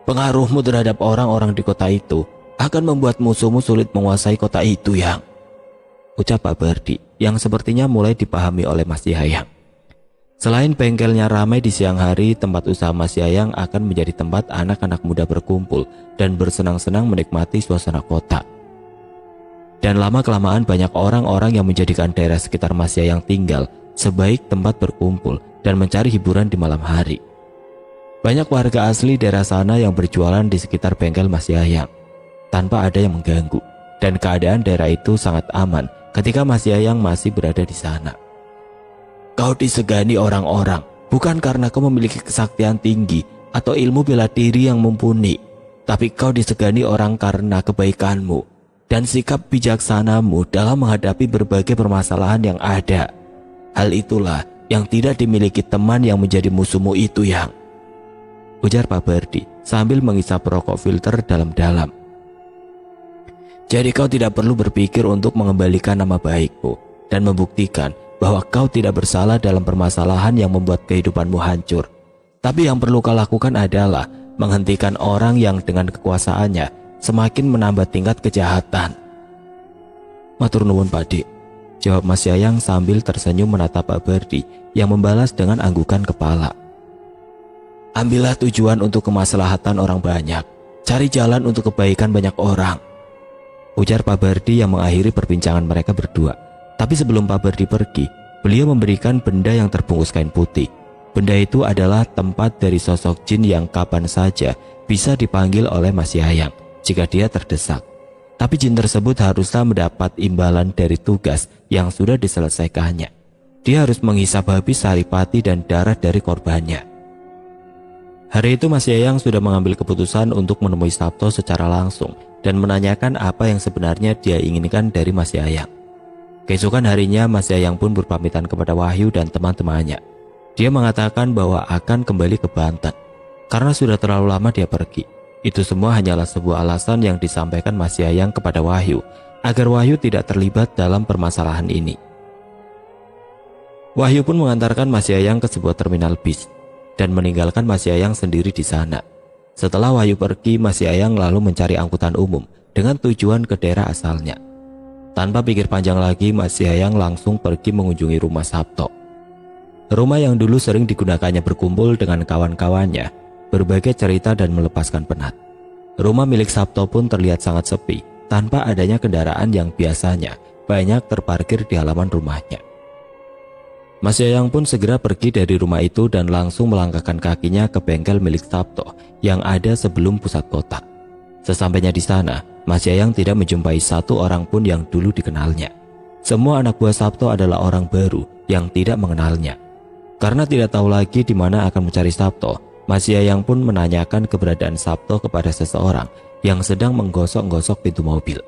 Pengaruhmu terhadap orang-orang di kota itu akan membuat musuhmu sulit menguasai kota itu, Yang. Ucap Pak Bardi yang sepertinya mulai dipahami oleh Mas Yayang. Selain bengkelnya ramai di siang hari, tempat usaha Mas Yayang akan menjadi tempat anak-anak muda berkumpul dan bersenang-senang menikmati suasana kota. Dan lama-kelamaan banyak orang-orang yang menjadikan daerah sekitar Mas Yayang tinggal sebaik tempat berkumpul dan mencari hiburan di malam hari. Banyak warga asli daerah sana yang berjualan di sekitar bengkel Mas Yayang tanpa ada yang mengganggu, dan keadaan daerah itu sangat aman ketika Mas Yayang masih berada di sana. Kau disegani orang-orang bukan karena kau memiliki kesaktian tinggi atau ilmu bela diri yang mumpuni, tapi kau disegani orang karena kebaikanmu, dan sikap bijaksanamu dalam menghadapi berbagai permasalahan yang ada. Hal itulah yang tidak dimiliki teman yang menjadi musuhmu itu, Yang. Ujar Pak Bardi sambil mengisap rokok filter dalam-dalam. Jadi kau tidak perlu berpikir untuk mengembalikan nama baikmu dan membuktikan bahwa kau tidak bersalah dalam permasalahan yang membuat kehidupanmu hancur. Tapi yang perlu kau lakukan adalah menghentikan orang yang dengan kekuasaannya semakin menambah tingkat kejahatan. Matur nuwun Pakde, jawab Mas Yayang sambil tersenyum menatap Pak Bardi yang membalas dengan anggukan kepala. Ambillah tujuan untuk kemaslahatan orang banyak, cari jalan untuk kebaikan banyak orang, ujar Pak Bardi yang mengakhiri perbincangan mereka berdua. Tapi sebelum Pak Bardi pergi, beliau memberikan benda yang terbungkus kain putih. Benda itu adalah tempat dari sosok jin yang kapan saja bisa dipanggil oleh Mas Yayang jika dia terdesak. Tapi jin tersebut haruslah mendapat imbalan dari tugas yang sudah diselesaikannya. Dia harus menghisap habis saripati dan darah dari korbannya. Hari itu Mas Yayang sudah mengambil keputusan untuk menemui Sabto secara langsung dan menanyakan apa yang sebenarnya dia inginkan dari Mas Yayang. Keesokan harinya Mas Yayang pun berpamitan kepada Wahyu dan teman-temannya. Dia mengatakan bahwa akan kembali ke Banten karena sudah terlalu lama dia pergi. Itu semua hanyalah sebuah alasan yang disampaikan Mas Yayang kepada Wahyu agar Wahyu tidak terlibat dalam permasalahan ini. Wahyu pun mengantarkan Mas Yayang ke sebuah terminal bis dan meninggalkan Mas Yayang sendiri di sana. Setelah Wahyu pergi, Mas Yayang lalu mencari angkutan umum dengan tujuan ke daerah asalnya. Tanpa pikir panjang lagi, Mas Yayang langsung pergi mengunjungi rumah Sabto. Rumah yang dulu sering digunakannya berkumpul dengan kawan-kawannya, berbagai cerita dan melepaskan penat. Rumah milik Sabto pun terlihat sangat sepi, tanpa adanya kendaraan yang biasanya banyak terparkir di halaman rumahnya. Mas Yayang pun segera pergi dari rumah itu dan langsung melangkahkan kakinya ke bengkel milik Sabto yang ada sebelum pusat kota. Sesampainya di sana, Mas Yayang tidak menjumpai satu orang pun yang dulu dikenalnya. Semua anak buah Sabto adalah orang baru yang tidak mengenalnya. Karena tidak tahu lagi di mana akan mencari Sabto, Mas Yayang pun menanyakan keberadaan Sabto kepada seseorang yang sedang menggosok-gosok pintu mobil.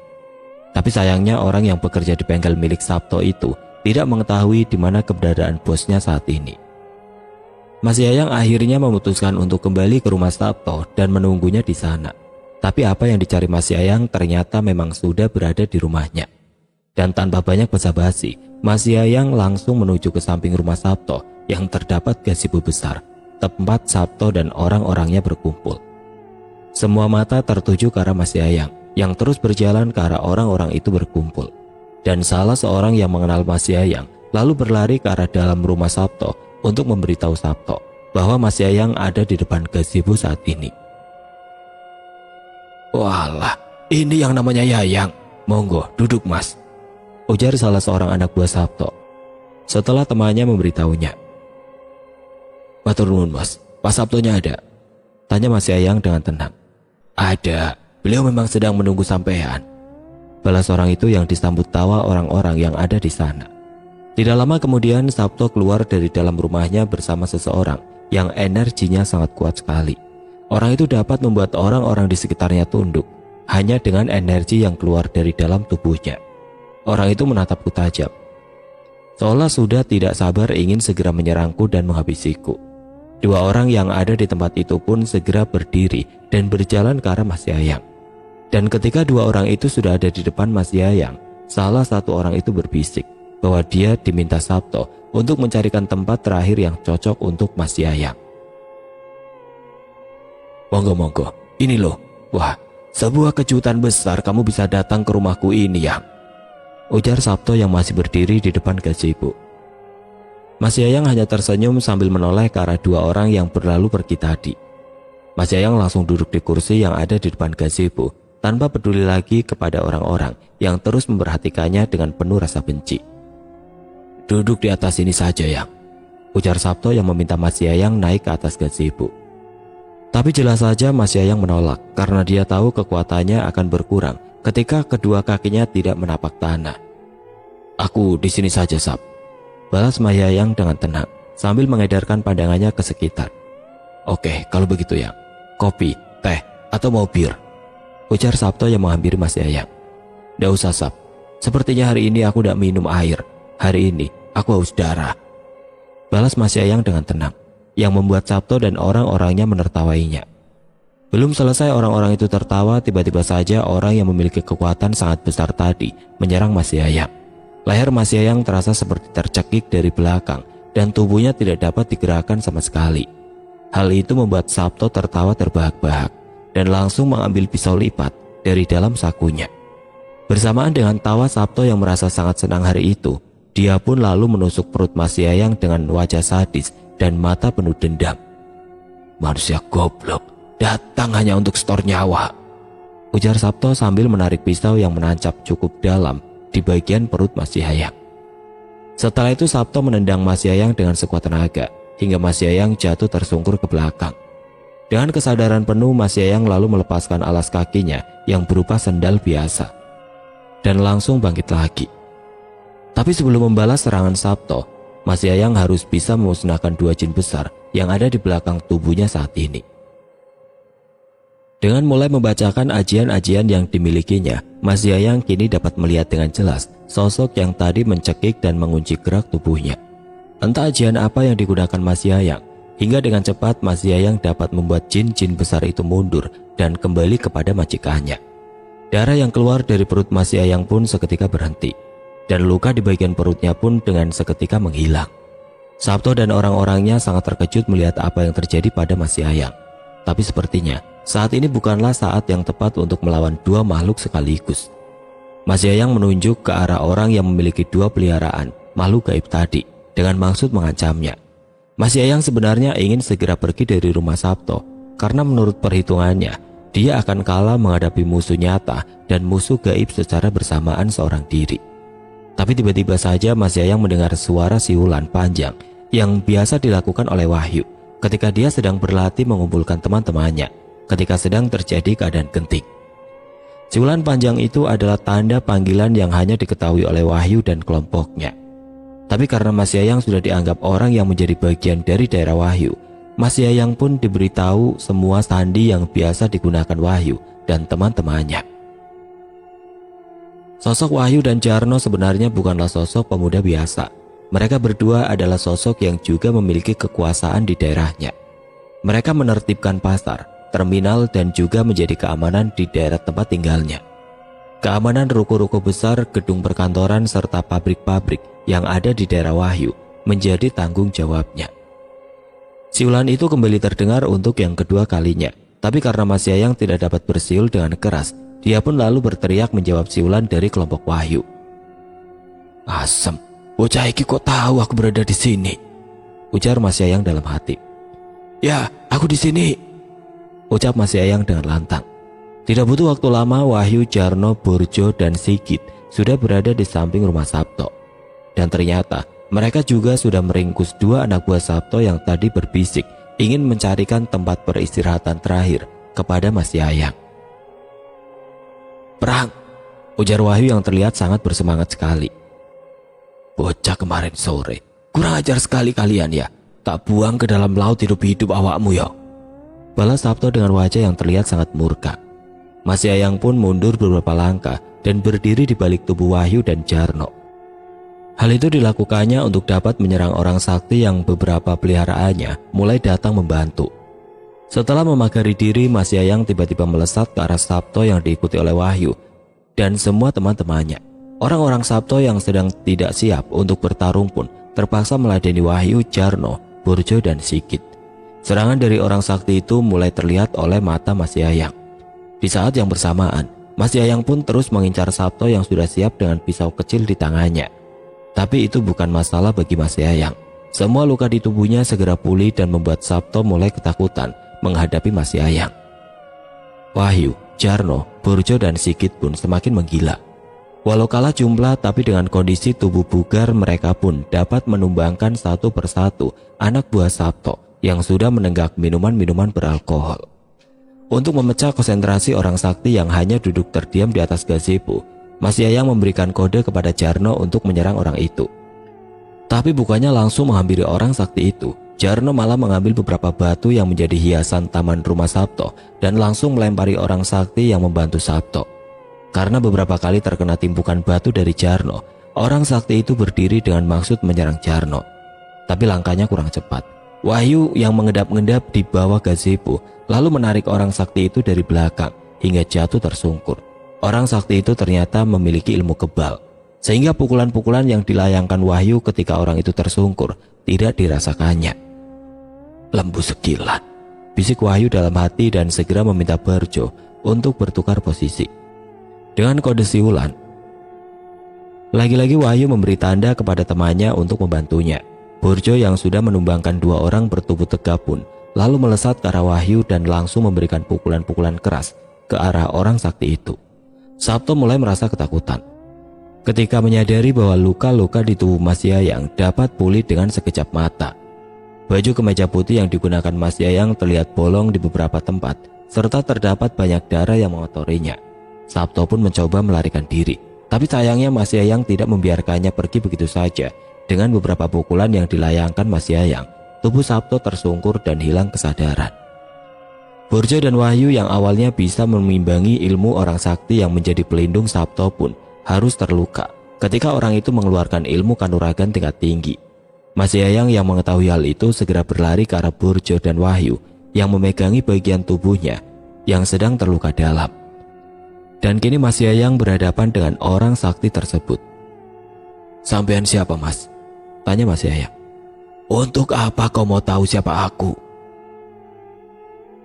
Tapi sayangnya orang yang bekerja di bengkel milik Sabto itu tidak mengetahui di mana keberadaan bosnya saat ini. Mas Yayang akhirnya memutuskan untuk kembali ke rumah Sabto dan menunggunya di sana. Tapi apa yang dicari Mas Yayang ternyata memang sudah berada di rumahnya. Dan tanpa banyak basa-basi, Mas Yayang langsung menuju ke samping rumah Sabto yang terdapat gazebo besar, tempat Sabto dan orang-orangnya berkumpul. Semua mata tertuju ke arah Mas Yayang yang terus berjalan ke arah orang-orang itu berkumpul. Dan salah seorang yang mengenal Mas Yayang lalu berlari ke arah dalam rumah Sabto untuk memberitahu Sabto bahwa Mas Yayang ada di depan gazebo saat ini. Walah, ini yang namanya Yayang. Monggo, duduk Mas, ujar salah seorang anak buah Sabto setelah temannya memberitahunya. Matur nuwun Mas, Pak Sabtonya ada? Tanya Mas Yayang dengan tenang. Ada, beliau memang sedang menunggu sampean, balas orang itu yang disambut tawa orang-orang yang ada di sana. Tidak lama kemudian Sabto keluar dari dalam rumahnya bersama seseorang yang energinya sangat kuat sekali. Orang itu dapat membuat orang-orang di sekitarnya tunduk hanya dengan energi yang keluar dari dalam tubuhnya. Orang itu menatapku tajam, seolah sudah tidak sabar ingin segera menyerangku dan menghabisiku. Dua orang yang ada di tempat itu pun segera berdiri dan berjalan ke arah Mas Yayang. Dan ketika dua orang itu sudah ada di depan Mas Yayang, salah satu orang itu berbisik bahwa dia diminta Sabto untuk mencarikan tempat terakhir yang cocok untuk Mas Yayang. Monggo, ini loh. Wah, sebuah kejutan besar kamu bisa datang ke rumahku ini, Yang, ujar Sabto yang masih berdiri di depan gazebo. Mas Yayang hanya tersenyum sambil menoleh ke arah dua orang yang berlalu pergi tadi. Mas Yayang langsung duduk di kursi yang ada di depan gazebo tanpa peduli lagi kepada orang-orang yang terus memperhatikannya dengan penuh rasa benci. Duduk di atas ini saja, Yang, ujar Sabto yang meminta Mas Yayang naik ke atas gazebo. Tapi jelas saja Mas Yayang menolak karena dia tahu kekuatannya akan berkurang ketika kedua kakinya tidak menapak tanah. Aku di sini saja, Sab, balas Mas Yayang dengan tenang sambil mengedarkan pandangannya ke sekitar. Oke, kalau begitu, Yang, kopi, teh, atau mau bir, ujar Sabto yang menghampiri Mas Yayang. "Nggak usah, Sap. Sepertinya hari ini aku tidak minum air. Hari ini aku haus darah," balas Mas Yayang dengan tenang, yang membuat Sabto dan orang-orangnya menertawainya. Belum selesai orang-orang itu tertawa, tiba-tiba saja orang yang memiliki kekuatan sangat besar tadi menyerang Mas Yayang. Leher Mas Yayang terasa seperti tercekik dari belakang dan tubuhnya tidak dapat digerakkan sama sekali. Hal itu membuat Sabto tertawa terbahak-bahak dan langsung mengambil pisau lipat dari dalam sakunya. Bersamaan dengan tawa Sabto yang merasa sangat senang hari itu, dia pun lalu menusuk perut Mas Yayang dengan wajah sadis dan mata penuh dendam. "Manusia goblok, datang hanya untuk setor nyawa," ujar Sabto sambil menarik pisau yang menancap cukup dalam di bagian perut Mas Yayang. Setelah itu Sabto menendang Mas Yayang dengan sekuat tenaga hingga Mas Yayang jatuh tersungkur ke belakang. Dengan kesadaran penuh, Mas Yayang lalu melepaskan alas kakinya yang berupa sendal biasa dan langsung bangkit lagi. Tapi sebelum membalas serangan Sabto, Mas Yayang harus bisa memusnahkan 2 jin besar yang ada di belakang tubuhnya saat ini. Dengan mulai membacakan ajian-ajian yang dimilikinya, Mas Yayang kini dapat melihat dengan jelas sosok yang tadi mencekik dan mengunci gerak tubuhnya. Entah ajian apa yang digunakan Mas Yayang, hingga dengan cepat Mas Yayang dapat membuat jin-jin besar itu mundur dan kembali kepada majikannya. Darah yang keluar dari perut Mas Yayang pun seketika berhenti, dan luka di bagian perutnya pun dengan seketika menghilang. Sabto dan orang-orangnya sangat terkejut melihat apa yang terjadi pada Mas Yayang. Tapi sepertinya saat ini bukanlah saat yang tepat untuk melawan 2 makhluk sekaligus. Mas Yayang menunjuk ke arah orang yang memiliki 2 peliharaan makhluk gaib tadi dengan maksud mengancamnya. Mas Yayang sebenarnya ingin segera pergi dari rumah Sabto karena menurut perhitungannya dia akan kalah menghadapi musuh nyata dan musuh gaib secara bersamaan seorang diri. Tapi tiba-tiba saja Mas Yayang mendengar suara siulan panjang yang biasa dilakukan oleh Wahyu ketika dia sedang berlatih mengumpulkan teman-temannya ketika sedang terjadi keadaan genting. Siulan panjang itu adalah tanda panggilan yang hanya diketahui oleh Wahyu dan kelompoknya. Tapi karena Mas Yayang sudah dianggap orang yang menjadi bagian dari daerah Wahyu, Mas Yayang pun diberitahu semua sandi yang biasa digunakan Wahyu dan teman-temannya. Sosok Wahyu dan Jarno sebenarnya bukanlah sosok pemuda biasa. Mereka berdua adalah sosok yang juga memiliki kekuasaan di daerahnya. Mereka menertibkan pasar, terminal, dan juga menjadi keamanan di daerah tempat tinggalnya. Keamanan ruko-ruko besar, gedung perkantoran, serta pabrik-pabrik yang ada di daerah Wahyu menjadi tanggung jawabnya. Siulan itu kembali terdengar untuk yang kedua kalinya, tapi karena Mas Yayang tidak dapat bersiul dengan keras, dia pun lalu berteriak menjawab siulan dari kelompok Wahyu. "Asem, bocah iki kok tahu aku berada di sini?" ujar Mas Yayang dalam hati. "Ya, aku di sini," ucap Mas Yayang dengan lantang. Tidak butuh waktu lama, Wahyu, Jarno, Burjo, dan Sigit sudah berada di samping rumah Sabto. Dan ternyata mereka juga sudah meringkus 2 anak buah Sabto yang tadi berbisik ingin mencarikan tempat peristirahatan terakhir kepada Mas Yayang. "Perang," ujar Wahyu yang terlihat sangat bersemangat sekali. "Bocah kemarin sore, kurang ajar sekali kalian ya. Tak buang ke dalam laut hidup-hidup awakmu ya," balas Sabto dengan wajah yang terlihat sangat murka. Mas Yayang pun mundur beberapa langkah dan berdiri di balik tubuh Wahyu dan Jarno. Hal itu dilakukannya untuk dapat menyerang orang sakti yang beberapa peliharaannya mulai datang membantu. Setelah memagari diri, Mas Yayang tiba-tiba melesat ke arah Sabto yang diikuti oleh Wahyu dan semua teman-temannya. Orang-orang Sabto yang sedang tidak siap untuk bertarung pun terpaksa meladeni Wahyu, Jarno, Burjo, dan Sigit. Serangan dari orang sakti itu mulai terlihat oleh mata Mas Yayang. Di saat yang bersamaan, Mas Yayang pun terus mengincar Sabto yang sudah siap dengan pisau kecil di tangannya. Tapi itu bukan masalah bagi Mas Yayang. Semua luka di tubuhnya segera pulih dan membuat Sabto mulai ketakutan menghadapi Mas Yayang. Wahyu, Jarno, Burjo, dan Sigit pun semakin menggila. Walau kalah jumlah, tapi dengan kondisi tubuh bugar, mereka pun dapat menumbangkan satu persatu anak buah Sabto yang sudah menenggak minuman-minuman beralkohol. Untuk memecah konsentrasi orang sakti yang hanya duduk terdiam di atas gazebo, Mas Yayang memberikan kode kepada Jarno untuk menyerang orang itu. Tapi bukannya langsung menghampiri orang sakti itu, Jarno malah mengambil beberapa batu yang menjadi hiasan taman rumah Sabto dan langsung melempari orang sakti yang membantu Sabto. Karena beberapa kali terkena timbukan batu dari Jarno, orang sakti itu berdiri dengan maksud menyerang Jarno. Tapi langkahnya kurang cepat. Wahyu yang mengendap-endap di bawah gazebo lalu menarik orang sakti itu dari belakang hingga jatuh tersungkur. Orang sakti itu ternyata memiliki ilmu kebal, sehingga pukulan-pukulan yang dilayangkan Wahyu ketika orang itu tersungkur tidak dirasakannya. Lembu sekilan, bisik Wahyu dalam hati dan segera meminta Barjo untuk bertukar posisi. Dengan kode siulan, lagi-lagi Wahyu memberi tanda kepada temannya untuk membantunya. Barjo yang sudah menumbangkan 2 orang bertubuh tegap pun lalu melesat ke arah Wahyu dan langsung memberikan pukulan-pukulan keras ke arah orang sakti itu. Sabto mulai merasa ketakutan ketika menyadari bahwa luka-luka di tubuh Mas Yayang dapat pulih dengan sekejap mata. Baju kemeja putih yang digunakan Mas Yayang terlihat bolong di beberapa tempat serta terdapat banyak darah yang mengotorinya. Sabto pun mencoba melarikan diri, tapi sayangnya Mas Yayang tidak membiarkannya pergi begitu saja. Dengan beberapa pukulan yang dilayangkan Mas Yayang, tubuh Sabto tersungkur dan hilang kesadaran. Barjo dan Wahyu yang awalnya bisa mengimbangi ilmu orang sakti yang menjadi pelindung Sabto pun harus terluka ketika orang itu mengeluarkan ilmu kanuragan tingkat tinggi. Mas Yayang yang mengetahui hal itu segera berlari ke arah Barjo dan Wahyu yang memegangi bagian tubuhnya yang sedang terluka dalam. Dan kini Mas Yayang berhadapan dengan orang sakti tersebut. "Sampean siapa, Mas?" tanya Mas Yayang. "Untuk apa kau mau tahu siapa aku?"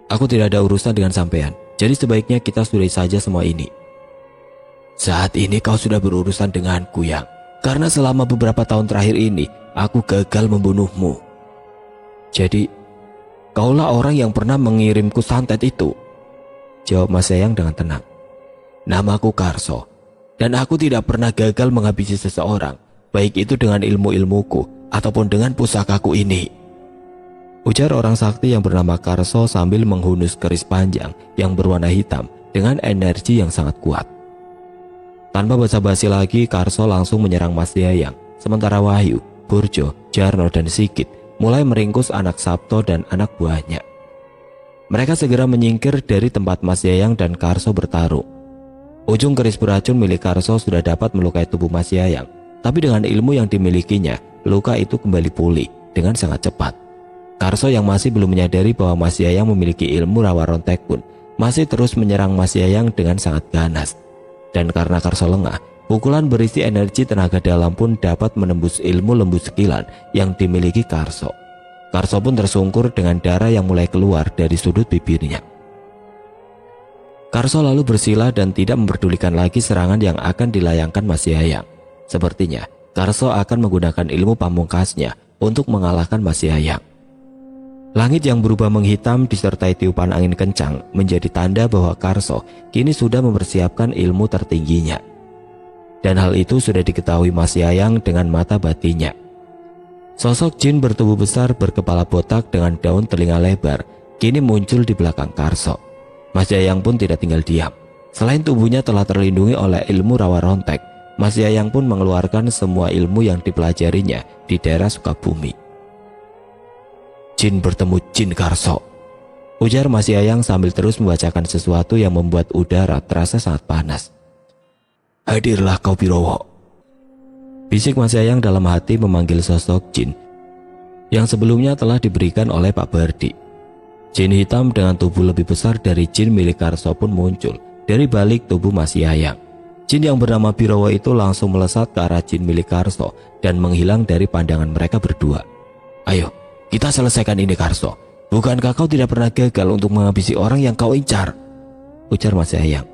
"Aku tidak ada urusan dengan sampean, jadi sebaiknya kita sudahi saja semua ini." "Saat ini kau sudah berurusan denganku, Yang, karena selama beberapa tahun terakhir ini aku gagal membunuhmu." "Jadi kaulah orang yang pernah mengirimku santet itu?" jawab Mas Yayang dengan tenang. "Namaku Karso, dan aku tidak pernah gagal menghabisi seseorang, baik itu dengan ilmu-ilmuku ataupun dengan pusakaku ini," ujar orang sakti yang bernama Karso sambil menghunus keris panjang yang berwarna hitam dengan energi yang sangat kuat. Tanpa basa-basi lagi, Karso langsung menyerang Mas Yayang, sementara Wahyu, Barjo, Jarno, dan Sigit mulai meringkus anak Sabto dan anak buahnya. Mereka segera menyingkir dari tempat Mas Yayang dan Karso bertarung. Ujung keris beracun milik Karso sudah dapat melukai tubuh Mas Yayang, tapi dengan ilmu yang dimilikinya, luka itu kembali pulih dengan sangat cepat. Karso yang masih belum menyadari bahwa Mas Yayang memiliki ilmu rawa rontek pun masih terus menyerang Mas Yayang dengan sangat ganas. Dan karena Karso lengah, pukulan berisi energi tenaga dalam pun dapat menembus ilmu lembu sekilan yang dimiliki Karso. Karso pun tersungkur dengan darah yang mulai keluar dari sudut bibirnya. Karso lalu bersila dan tidak memperdulikan lagi serangan yang akan dilayangkan Mas Yayang. Sepertinya Karso akan menggunakan ilmu pamungkasnya untuk mengalahkan Mas Yayang. Langit yang berubah menghitam disertai tiupan angin kencang menjadi tanda bahwa Karso kini sudah mempersiapkan ilmu tertingginya. Dan hal itu sudah diketahui Mas Yayang dengan mata batinnya. Sosok jin bertubuh besar berkepala botak dengan daun telinga lebar kini muncul di belakang Karso. Mas Yayang pun tidak tinggal diam. Selain tubuhnya telah terlindungi oleh ilmu rawa rontek, Mas Yayang pun mengeluarkan semua ilmu yang dipelajarinya di daerah Sukabumi. "Jin bertemu jin Karso," ujar Mas Yayang sambil terus membacakan sesuatu yang membuat udara terasa sangat panas. "Hadirlah kau Birowo," bisik Mas Yayang dalam hati memanggil sosok jin yang sebelumnya telah diberikan oleh Pak Bardi. Jin hitam dengan tubuh lebih besar dari jin milik Karso pun muncul dari balik tubuh Mas Yayang. Jin yang bernama Birowo itu langsung melesat ke arah jin milik Karso dan menghilang dari pandangan mereka berdua. "Ayo, kita selesaikan ini Karso. Bukankah kau tidak pernah gagal untuk menghabisi orang yang kau incar?" ujar Mas Yayang.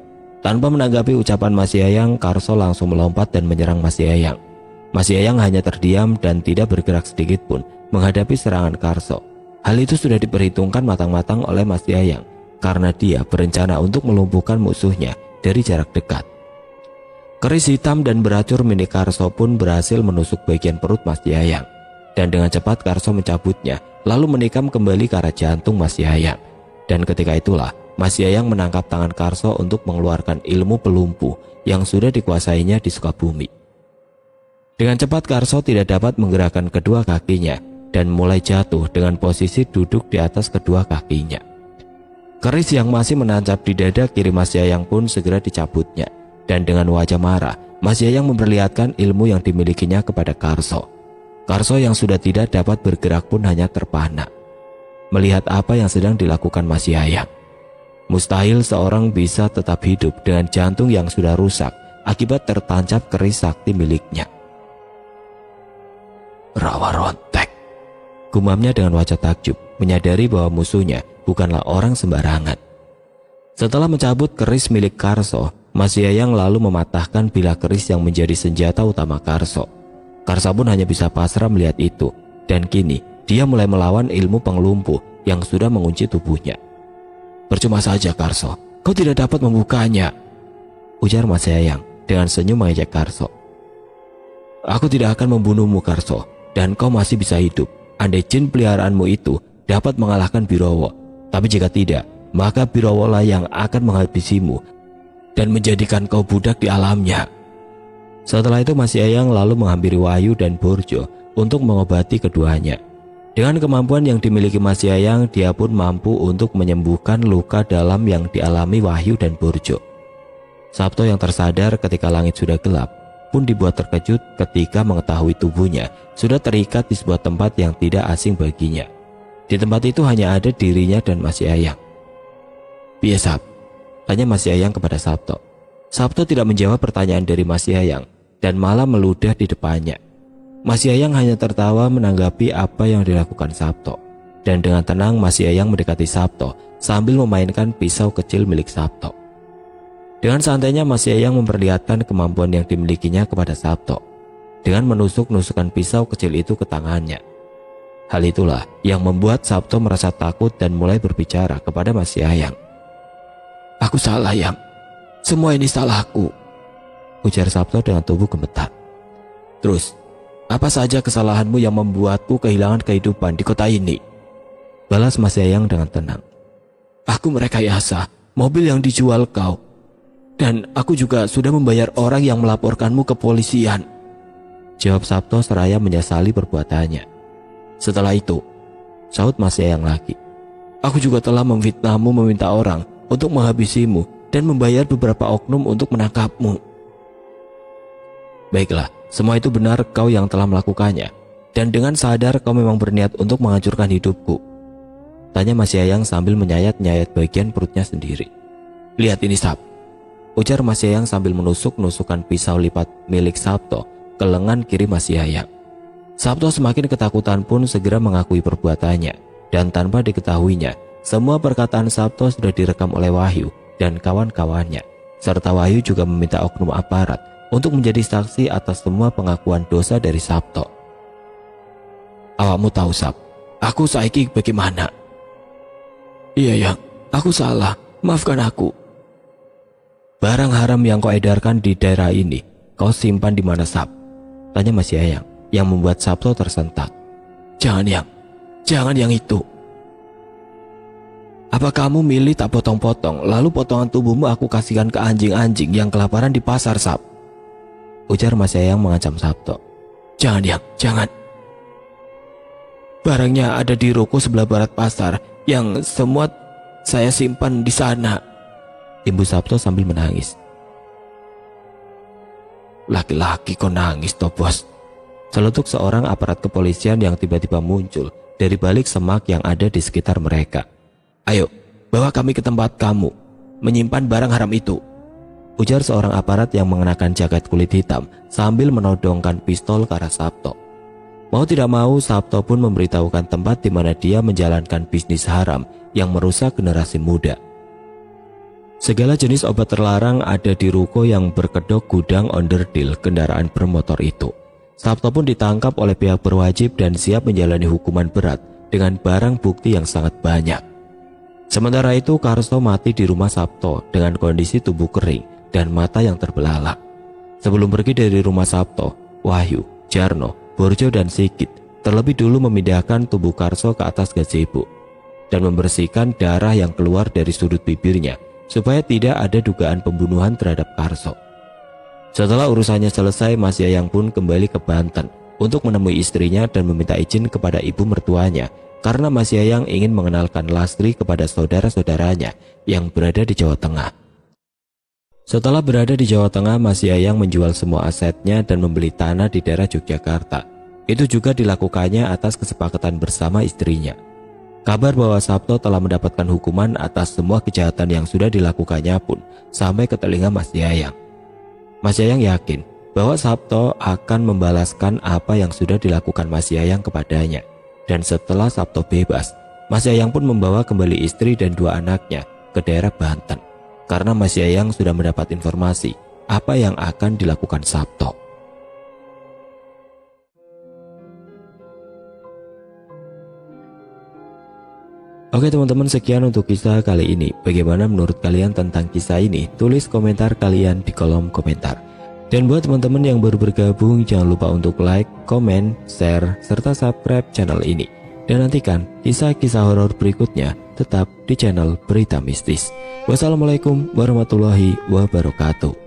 Tanpa menanggapi ucapan Mas Yayang, Karso langsung melompat dan menyerang Mas Yayang. Mas Yayang hanya terdiam dan tidak bergerak sedikit pun menghadapi serangan Karso. Hal itu sudah diperhitungkan matang-matang oleh Mas Yayang karena dia berencana untuk melumpuhkan musuhnya dari jarak dekat. Keris hitam dan beracur milik Karso pun berhasil menusuk bagian perut Mas Yayang. Dan dengan cepat Karso mencabutnya lalu menikam kembali ke arah jantung Mas Yayang. Dan ketika itulah Mas Yayang menangkap tangan Karso untuk mengeluarkan ilmu pelumpuh yang sudah dikuasainya di Sukabumi. Dengan cepat Karso tidak dapat menggerakkan kedua kakinya dan mulai jatuh dengan posisi duduk di atas kedua kakinya. Keris yang masih menancap di dada kiri Mas Yayang pun segera dicabutnya. dan dengan wajah marah, Mas Yayang memperlihatkan ilmu yang dimilikinya kepada Karso. Karso yang sudah tidak dapat bergerak pun hanya terpana melihat apa yang sedang dilakukan Mas Yayang. Mustahil seorang bisa tetap hidup dengan jantung yang sudah rusak akibat tertancap keris sakti miliknya. Rawa rontek, gumamnya dengan wajah takjub, menyadari bahwa musuhnya bukanlah orang sembarangan. Setelah mencabut keris milik Karso, Mas Yayang lalu mematahkan bilah keris yang menjadi senjata utama Karso. Karso pun hanya bisa pasrah melihat itu, dan kini dia mulai melawan ilmu pengelumpuh yang sudah mengunci tubuhnya. Percuma saja Karso, kau tidak dapat membukanya, ujar Mas Yayang dengan senyum mengejek Karso. Aku tidak akan membunuhmu Karso, dan kau masih bisa hidup. Andai jin peliharaanmu itu dapat mengalahkan Birowo, tapi jika tidak, maka Birowo lah yang akan menghabisimu dan menjadikan kau budak di alamnya. Setelah itu Mas Yayang lalu menghampiri Wahyu dan Borjo untuk mengobati keduanya. Dengan kemampuan yang dimiliki Mas Yayang, dia pun mampu untuk menyembuhkan luka dalam yang dialami Wahyu dan Borjo. Sabto yang tersadar ketika langit sudah gelap pun dibuat terkejut ketika mengetahui tubuhnya sudah terikat di sebuah tempat yang tidak asing baginya. Di tempat itu hanya ada dirinya dan Mas Yayang. "Piye Sab?" tanya Mas Yayang kepada Sabto. Sabto tidak menjawab pertanyaan dari Mas Yayang dan malah meludah di depannya. Mas Yayang hanya tertawa menanggapi apa yang dilakukan Sabto. Dan dengan tenang Mas Yayang mendekati Sabto sambil memainkan pisau kecil milik Sabto. Dengan santainya Mas Yayang memperlihatkan kemampuan yang dimilikinya kepada Sabto dengan menusuk-nusukkan pisau kecil itu ke tangannya. Hal itulah yang membuat Sabto merasa takut dan mulai berbicara kepada Mas Yayang. "Aku salah Yang, semua ini salahku," ujar Sabto dengan tubuh gemetar. "Terus, apa saja kesalahanmu yang membuatku kehilangan kehidupan di kota ini?" balas Mas Yayang dengan tenang. "Aku merekayasa mobil yang dijual kau. Dan aku juga sudah membayar orang yang melaporkanmu ke polisian," jawab Sabto seraya menyesali perbuatannya. "Setelah itu," sahut Mas Yayang lagi, "aku juga telah memfitnahmu meminta orang untuk menghabisimu dan membayar beberapa oknum untuk menangkapmu." "Baiklah, semua itu benar kau yang telah melakukannya. Dan dengan sadar kau memang berniat untuk menghancurkan hidupku?" tanya Mas Yayang sambil menyayat-nyayat bagian perutnya sendiri. "Lihat ini Sab," ujar Mas Yayang sambil menusuk-nusukkan pisau lipat milik Sabto ke lengan kiri Mas Yayang. Sabto semakin ketakutan pun segera mengakui perbuatannya. Dan tanpa diketahuinya, semua perkataan Sabto sudah direkam oleh Wahyu dan kawan-kawannya. Serta Wahyu juga meminta oknum aparat untuk menjadi saksi atas semua pengakuan dosa dari Sabto. "Awakmu tahu Sab, aku saiki bagaimana?" "Iya Yang, aku salah, maafkan aku." "Barang haram yang kau edarkan di daerah ini, kau simpan di mana Sab?" tanya Mas Yayang yang membuat Sabto tersentak. "Jangan Yang, jangan yang itu." "Apa kamu milih tak potong-potong, lalu potongan tubuhmu aku kasihkan ke anjing-anjing yang kelaparan di pasar Sab?" ujar Mas Yayang mengancam Sabto. "Jangan Yang, jangan. Barangnya ada di ruko sebelah barat pasar yang semua saya simpan di sana," imbu Sabto sambil menangis. "Laki-laki kok nangis toh bos?" Celetuk seorang aparat kepolisian yang tiba-tiba muncul dari balik semak yang ada di sekitar mereka. "Ayo, bawa kami ke tempat kamu menyimpan barang haram itu," ujar seorang aparat yang mengenakan jaket kulit hitam sambil menodongkan pistol ke arah Sabto. Mau tidak mau, Sabto pun memberitahukan tempat di mana dia menjalankan bisnis haram yang merusak generasi muda. Segala jenis obat terlarang ada di ruko yang berkedok gudang onderdil kendaraan bermotor itu. Sabto pun ditangkap oleh pihak berwajib dan siap menjalani hukuman berat dengan barang bukti yang sangat banyak. Sementara itu, Karso mati di rumah Sabto dengan kondisi tubuh kering dan mata yang terbelalak. Sebelum pergi dari rumah Sabto, Wahyu, Jarno, Borjo dan Sigit terlebih dulu memindahkan tubuh Karso ke atas gazebo dan membersihkan darah yang keluar dari sudut bibirnya supaya tidak ada dugaan pembunuhan terhadap Karso. Setelah urusannya selesai, Mas Yayang pun kembali ke Banten untuk menemui istrinya dan meminta izin kepada ibu mertuanya karena Mas Yayang ingin mengenalkan Lastri kepada saudara-saudaranya yang berada di Jawa Tengah. Setelah berada di Jawa Tengah, Mas Yayang menjual semua asetnya dan membeli tanah di daerah Yogyakarta. Itu juga dilakukannya atas kesepakatan bersama istrinya. Kabar bahwa Sabto telah mendapatkan hukuman atas semua kejahatan yang sudah dilakukannya pun sampai ke telinga Mas Yayang. Mas Yayang yakin bahwa Sabto akan membalaskan apa yang sudah dilakukan Mas Yayang kepadanya. Dan setelah Sabto bebas, Mas Yayang pun membawa kembali istri dan 2 anaknya ke daerah Banten. Karena Mas Yayang sudah mendapat informasi apa yang akan dilakukan Sabto. Oke teman-teman, sekian untuk kisah kali ini. Bagaimana menurut kalian tentang kisah ini? Tulis komentar kalian di kolom komentar. Dan buat teman-teman yang baru bergabung, jangan lupa untuk like, komen, share, serta subscribe channel ini. Dan nantikan kisah-kisah horor berikutnya tetap di channel Berita Mistis. Wassalamualaikum warahmatullahi wabarakatuh.